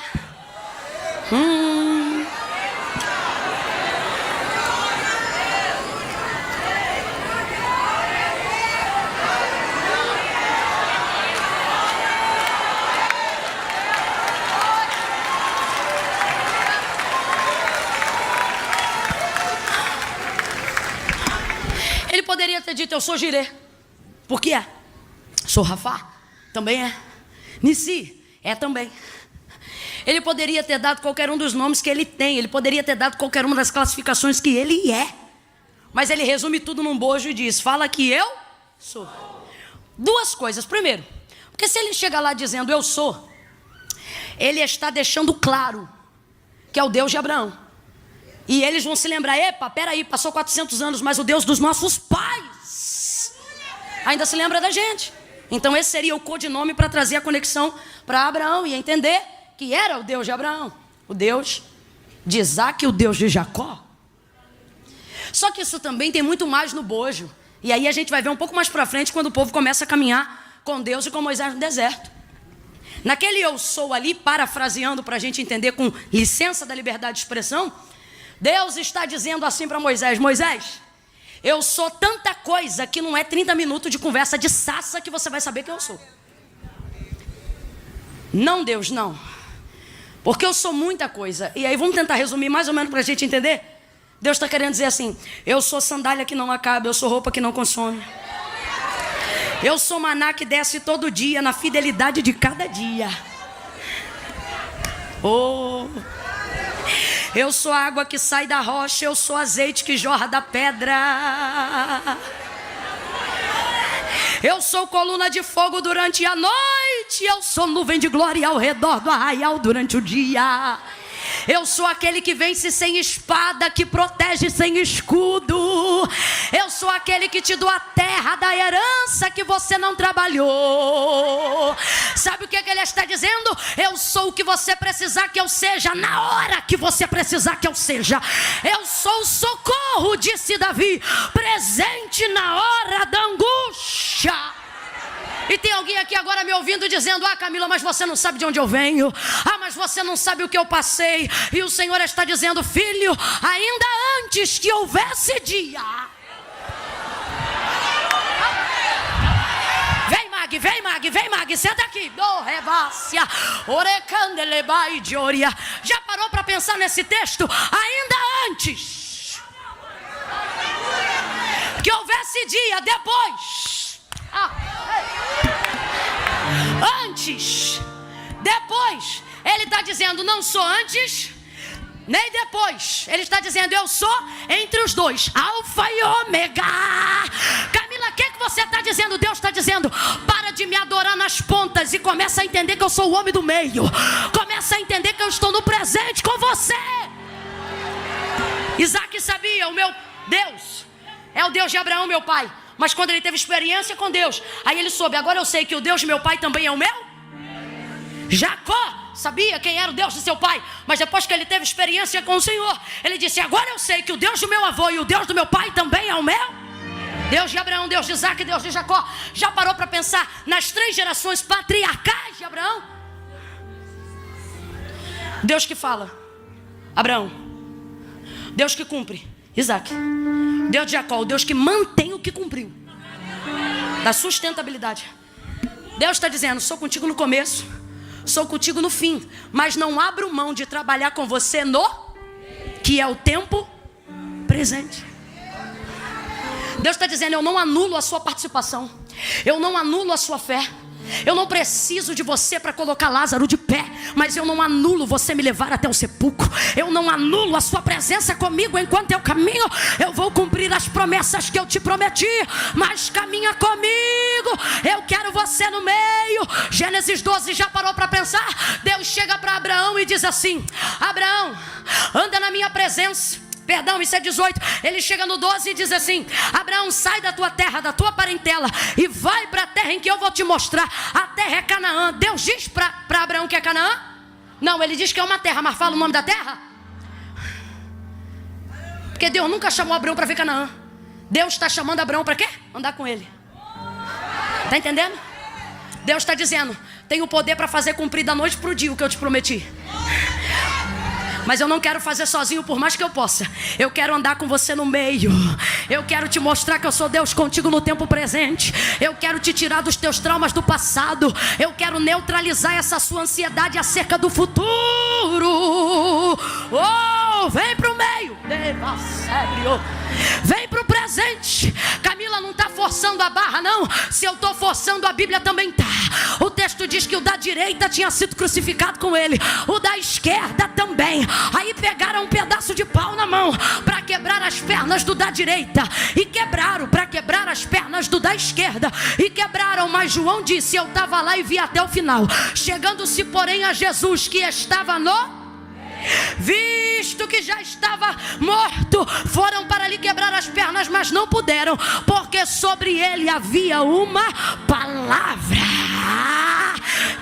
Ele poderia ter dito: eu sou Jirê. Por que é? Sou Rafá? Também é. Nissi? É também. Ele poderia ter dado qualquer um dos nomes que ele tem. Ele poderia ter dado qualquer uma das classificações que ele é. Mas ele resume tudo num bojo e diz: fala que eu sou. 2 coisas. Primeiro, porque se ele chega lá dizendo eu sou, ele está deixando claro que é o Deus de Abraão. E eles vão se lembrar: epa, peraí, passou 400 anos, mas o Deus dos nossos pais ainda se lembra da gente. Então esse seria o codinome para trazer a conexão para Abraão e entender que era o Deus de Abraão, o Deus de Isaac e o Deus de Jacó. Só que isso também tem muito mais no bojo. E aí a gente vai ver um pouco mais para frente, quando o povo começa a caminhar com Deus e com Moisés no deserto. Naquele eu sou ali, parafraseando para a gente entender com licença da liberdade de expressão, Deus está dizendo assim para Moisés: Moisés, eu sou tanta coisa que não é 30 minutos de conversa de sassa que você vai saber que eu sou. Não, Deus, não. Porque eu sou muita coisa. E aí vamos tentar resumir mais ou menos para a gente entender. Deus está querendo dizer assim: eu sou sandália que não acaba, eu sou roupa que não consome. Eu sou maná que desce todo dia, na fidelidade de cada dia. Oh, eu sou água que sai da rocha, eu sou azeite que jorra da pedra. Eu sou coluna de fogo durante a noite, eu sou nuvem de glória ao redor do arraial durante o dia. Eu sou aquele que vence sem espada, que protege sem escudo. Eu sou sou aquele que te dou a terra da herança que você não trabalhou. Sabe o que ele está dizendo? Eu sou o que você precisar que eu seja, na hora que você precisar que eu seja. Eu sou o socorro, disse Davi, presente na hora da angústia. E tem alguém aqui agora me ouvindo dizendo: ah, Camila, mas você não sabe de onde eu venho. Ah, mas você não sabe o que eu passei. E o Senhor está dizendo: filho, ainda antes que houvesse dia. Vem Mag, senta aqui. Já parou para pensar nesse texto? Ainda antes que houvesse dia, depois. Antes, depois. Ele está dizendo: não sou antes nem depois. Ele está dizendo: eu sou entre os dois, alfa e ômega. Camila, o que você está dizendo? Deus está dizendo: para de me adorar nas pontas e começa a entender que eu sou o homem do meio. Começa a entender que eu estou no presente com você. Isaac sabia: o meu Deus é o Deus de Abraão, meu pai. Mas quando ele teve experiência com Deus, aí ele soube: agora eu sei que o Deus de meu pai também é o meu. Jacó sabia quem era o Deus de seu pai, mas depois que ele teve experiência com o Senhor, ele disse: agora eu sei que o Deus do meu avô e o Deus do meu pai também é o meu. Deus de Abraão, Deus de Isaac e Deus de Jacó. Já parou para pensar nas 3 gerações patriarcais de Abraão? Deus que fala, Abraão. Deus que cumpre, Isaac. Deus de Jacó, o Deus que mantém o que cumpriu, da sustentabilidade. Deus está dizendo: sou contigo no começo, sou contigo no fim, mas não abro mão de trabalhar com você no que é o tempo presente. Deus está dizendo: eu não anulo a sua participação, eu não anulo a sua fé. Eu não preciso de você para colocar Lázaro de pé, mas eu não anulo você me levar até o sepulcro. Eu não anulo a sua presença comigo enquanto eu caminho. Eu vou cumprir as promessas que eu te prometi, mas caminha comigo. Eu quero você no meio. Gênesis 12, já parou para pensar? Deus chega para Abraão e diz assim: Abraão, anda na minha presença. Perdão, isso é 18. Ele chega no 12 e diz assim: Abraão, sai da tua terra, da tua parentela, e vai para a terra em que eu vou te mostrar. A terra é Canaã. Deus diz para Abraão que é Canaã? Não, ele diz que é uma terra, mas fala o nome da terra? Porque Deus nunca chamou Abraão para ver Canaã. Deus está chamando Abraão para quê? Andar com ele. Está entendendo? Deus está dizendo: tenho poder para fazer cumprir da noite para o dia o que eu te prometi. Mas eu não quero fazer sozinho, por mais que eu possa. Eu quero andar com você no meio. Eu quero te mostrar que eu sou Deus contigo no tempo presente. Eu quero te tirar dos teus traumas do passado. Eu quero neutralizar essa sua ansiedade acerca do futuro. Oh, vem pro meio. Vem pro presente. Camila não está forçando a barra, não. Se eu estou forçando, a Bíblia também está. O texto diz que o da direita tinha sido crucificado com ele, o da esquerda também. Aí pegaram um pedaço de pau na mão para quebrar as pernas do da direita, e quebraram para quebrar as pernas do da esquerda, e quebraram. Mas João disse: eu estava lá e vi até o final. Chegando-se porém a Jesus, que estava no... visto que já estava morto, foram para lhe quebrar as pernas, mas não puderam, porque sobre ele havia uma palavra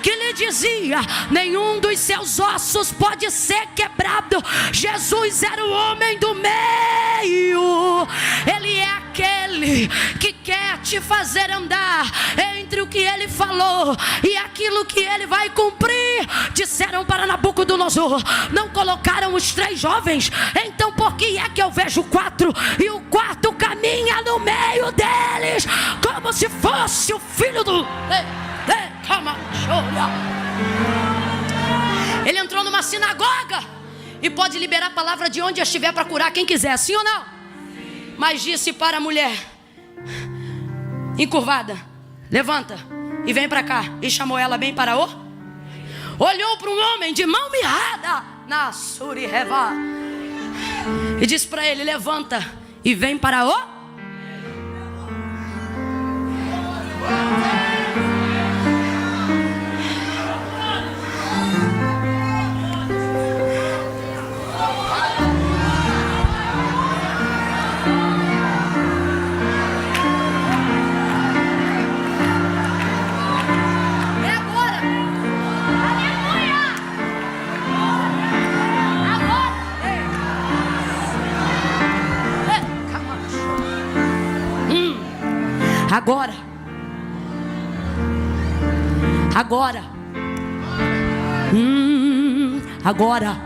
que lhe dizia: nenhum dos seus ossos pode ser quebrado. Jesus era o homem do meio. Ele é aquele que quer te fazer andar entre o que ele falou e aquilo que ele vai cumprir. Disseram para Nabucodonosor: não colocaram os 3 jovens? Então por que é que eu vejo 4 e o 4 caminha no meio deles, como se fosse o filho do... Ele entrou numa sinagoga e pode liberar a palavra de onde estiver para curar quem quiser, sim ou não? Mas disse para a mulher encurvada: levanta e vem para cá. E chamou ela bem para o... olhou para um homem de mão mirrada na Suriheva e disse para ele: levanta e vem para o... Agora. Agora. Agora.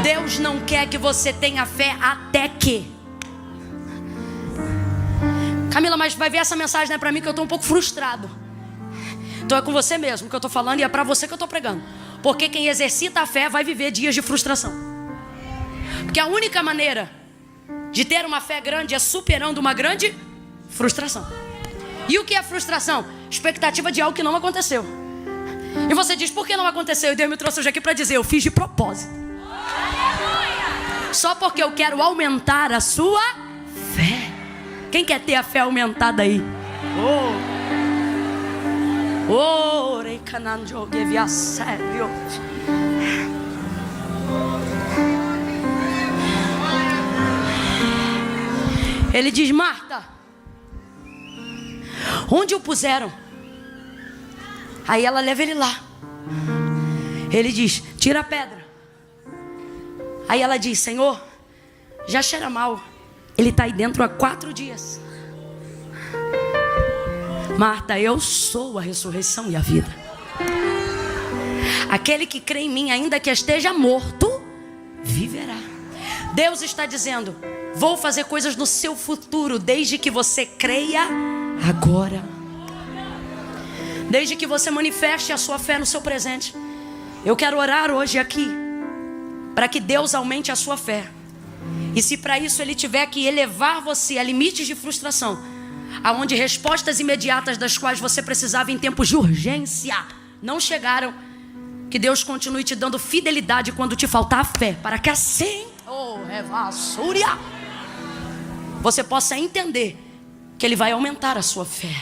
Deus não quer que você tenha fé até que. Camila, mas vai ver essa mensagem, não é para mim, que eu estou um pouco frustrado. Então é com você mesmo que eu estou falando e é para você que eu estou pregando. Porque quem exercita a fé vai viver dias de frustração. Porque a única maneira de ter uma fé grande é superando uma grande frustração. E o que é frustração? Expectativa de algo que não aconteceu. E você diz, por que não aconteceu? E Deus me trouxe hoje aqui para dizer, eu fiz de propósito. Só porque eu quero aumentar a sua fé. Quem quer ter a fé aumentada aí? Ele diz, Marta, onde o puseram? Aí ela leva ele lá. Ele diz, tira a pedra. Aí ela diz, Senhor, já cheira mal. Ele está aí dentro há 4 dias. Marta, eu sou a ressurreição e a vida. Aquele que crê em mim, ainda que esteja morto, viverá. Deus está dizendo, vou fazer coisas no seu futuro, desde que você creia agora. Desde que você manifeste a sua fé no seu presente. Eu quero orar hoje aqui, para que Deus aumente a sua fé. E se para isso Ele tiver que elevar você a limites de frustração, aonde respostas imediatas das quais você precisava em tempos de urgência não chegaram, que Deus continue te dando fidelidade quando te faltar a fé, para que assim, você possa entender que Ele vai aumentar a sua fé.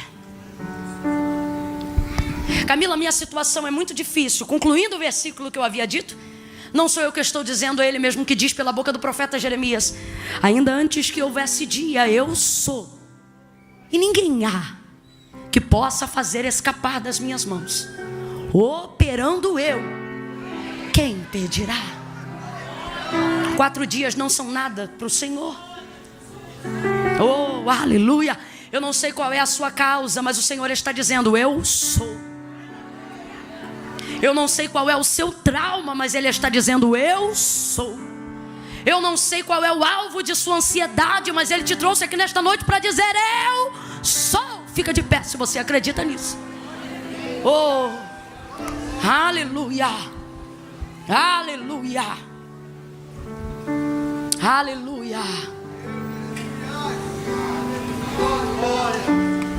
Camila, minha situação é muito difícil. Concluindo o versículo que eu havia dito, não sou eu que estou dizendo, é Ele mesmo que diz pela boca do profeta Jeremias, ainda antes que houvesse dia, eu sou, e ninguém há que possa fazer escapar das minhas mãos. Operando eu, quem impedirá? 4 dias não são nada para o Senhor. Oh, aleluia. Eu não sei qual é a sua causa, mas o Senhor está dizendo, eu sou. Eu não sei qual é o seu trauma, mas Ele está dizendo, eu sou. Eu não sei qual é o alvo de sua ansiedade, mas Ele te trouxe aqui nesta noite para dizer, eu sou. Fica de pé se você acredita nisso. Oh, aleluia. Aleluia. Aleluia.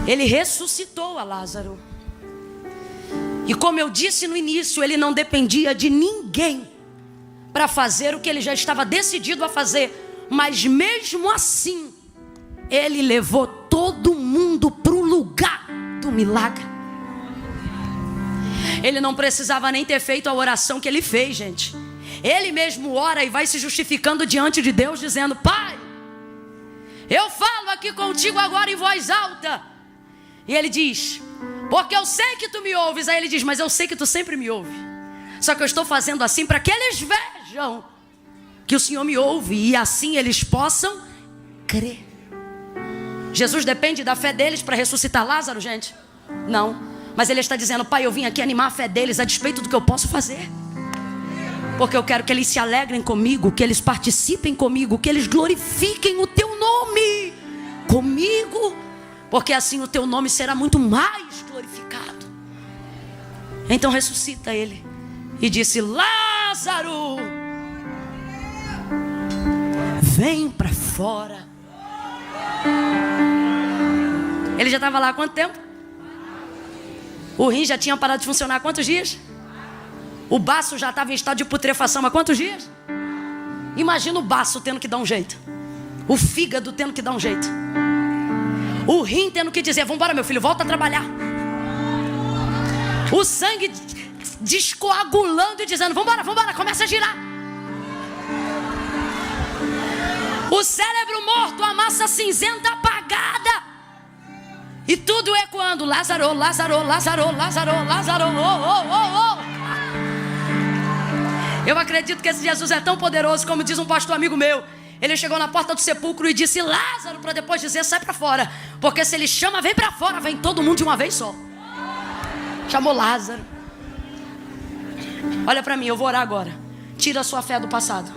Ele ressuscitou a Lázaro. E como eu disse no início, Ele não dependia de ninguém para fazer o que Ele já estava decidido a fazer. Mas mesmo assim, Ele levou todo mundo para o lugar do milagre. Ele não precisava nem ter feito a oração que Ele fez, gente. Ele mesmo ora e vai se justificando diante de Deus, dizendo, Pai, eu falo aqui contigo agora em voz alta. E Ele diz, porque eu sei que tu me ouves. Aí Ele diz, mas eu sei que tu sempre me ouve. Só que eu estou fazendo assim para que eles vejam que o Senhor me ouve, e assim eles possam crer. Jesus depende da fé deles para ressuscitar Lázaro, gente? Não. Mas Ele está dizendo, Pai, eu vim aqui animar a fé deles a despeito do que eu posso fazer. Porque eu quero que eles se alegrem comigo, que eles participem comigo, que eles glorifiquem o teu nome comigo, porque assim o teu nome será muito mais glorificado. Então ressuscita ele e disse, Lázaro, vem para fora. Ele já estava lá há quanto tempo? O rim já tinha parado de funcionar há quantos dias? O baço já estava em estado de putrefação há quantos dias? Imagina o baço tendo que dar um jeito, o fígado tendo que dar um jeito, o rim tendo que dizer, vamos embora meu filho, volta a trabalhar. O sangue descoagulando e dizendo, vamos embora, começa a girar. O cérebro morto, a massa cinzenta apagada. E tudo ecoando, Lázaro, Lázaro, Lázaro, Lázaro, Lázaro, oh. Eu acredito que esse Jesus é tão poderoso, como diz um pastor amigo meu. Ele chegou na porta do sepulcro e disse Lázaro, para depois dizer sai para fora. Porque se ele chama, vem para fora, vem todo mundo de uma vez só. Chamou Lázaro. Olha para mim, eu vou orar agora. Tira a sua fé do passado.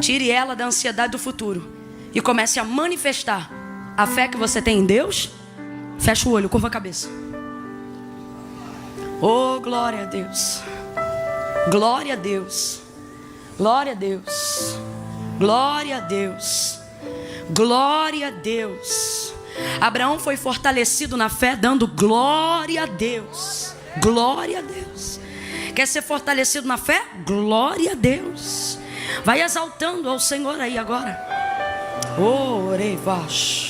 Tire ela da ansiedade do futuro. E comece a manifestar a fé que você tem em Deus. Fecha o olho, curva a cabeça. Oh, glória a Deus. Glória a Deus. Glória a Deus. Glória a Deus. Glória a Deus. Abraão foi fortalecido na fé dando glória a Deus. Glória a Deus. Quer ser fortalecido na fé? Glória a Deus. Vai exaltando ao Senhor aí agora. Orevash.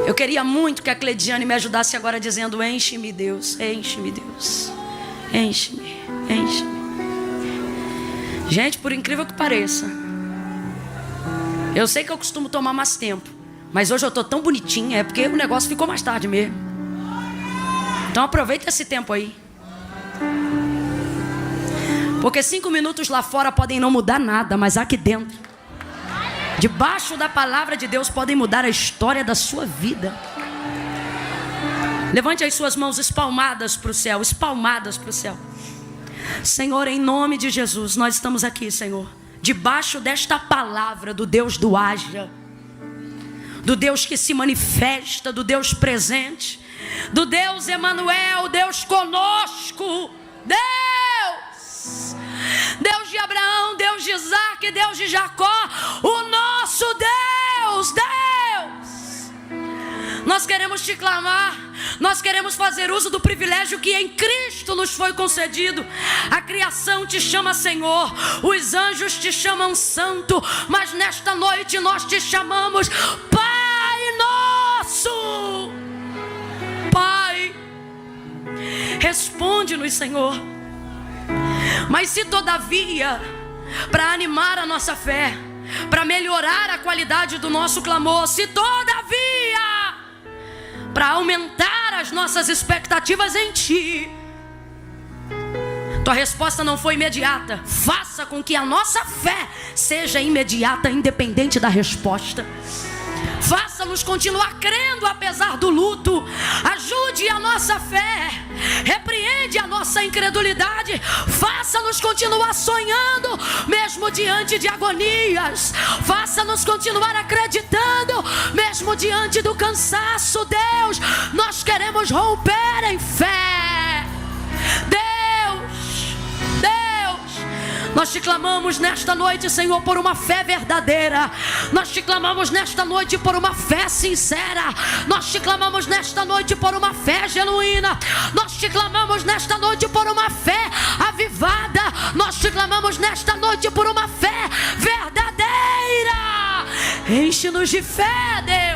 Eu queria muito que a Cleidiane me ajudasse agora dizendo enche-me Deus, enche-me Deus, enche-me, enche-me. Gente, por incrível que pareça, eu sei que eu costumo tomar mais tempo, mas hoje eu estou tão bonitinha, é porque o negócio ficou mais tarde mesmo. Então aproveita esse tempo aí. Porque 5 minutos lá fora podem não mudar nada, mas aqui dentro, debaixo da palavra de Deus, podem mudar a história da sua vida. Levante as suas mãos espalmadas para o céu, espalmadas para o céu. Senhor, em nome de Jesus, nós estamos aqui, Senhor, debaixo desta palavra do Deus do haja, do Deus que se manifesta, do Deus presente, do Deus Emanuel, Deus conosco, Deus de Abraão, Deus de Isaac, Deus de Jacó, o nosso Deus. Nós queremos te clamar, nós queremos fazer uso do privilégio que em Cristo nos foi concedido. A criação te chama Senhor, os anjos te chamam Santo, mas nesta noite nós te chamamos Pai Nosso. Pai, responde-nos, Senhor. Mas se todavia, para animar a nossa fé, para melhorar a qualidade do nosso clamor, se todavia, para aumentar as nossas expectativas em Ti, tua resposta não foi imediata, faça com que a nossa fé seja imediata, independente da resposta. Faça-nos continuar crendo apesar do luto. Ajude a nossa fé. Repreende a nossa incredulidade. Faça-nos continuar sonhando mesmo diante de agonias. Faça-nos continuar acreditando mesmo diante do cansaço. Deus, nós queremos romper em fé. Deus, nós te clamamos nesta noite, Senhor, por uma fé verdadeira. Nós te clamamos nesta noite por uma fé sincera. Nós te clamamos nesta noite por uma fé genuína. Nós te clamamos nesta noite por uma fé avivada. Nós te clamamos nesta noite por uma fé verdadeira. Enche-nos de fé, Deus.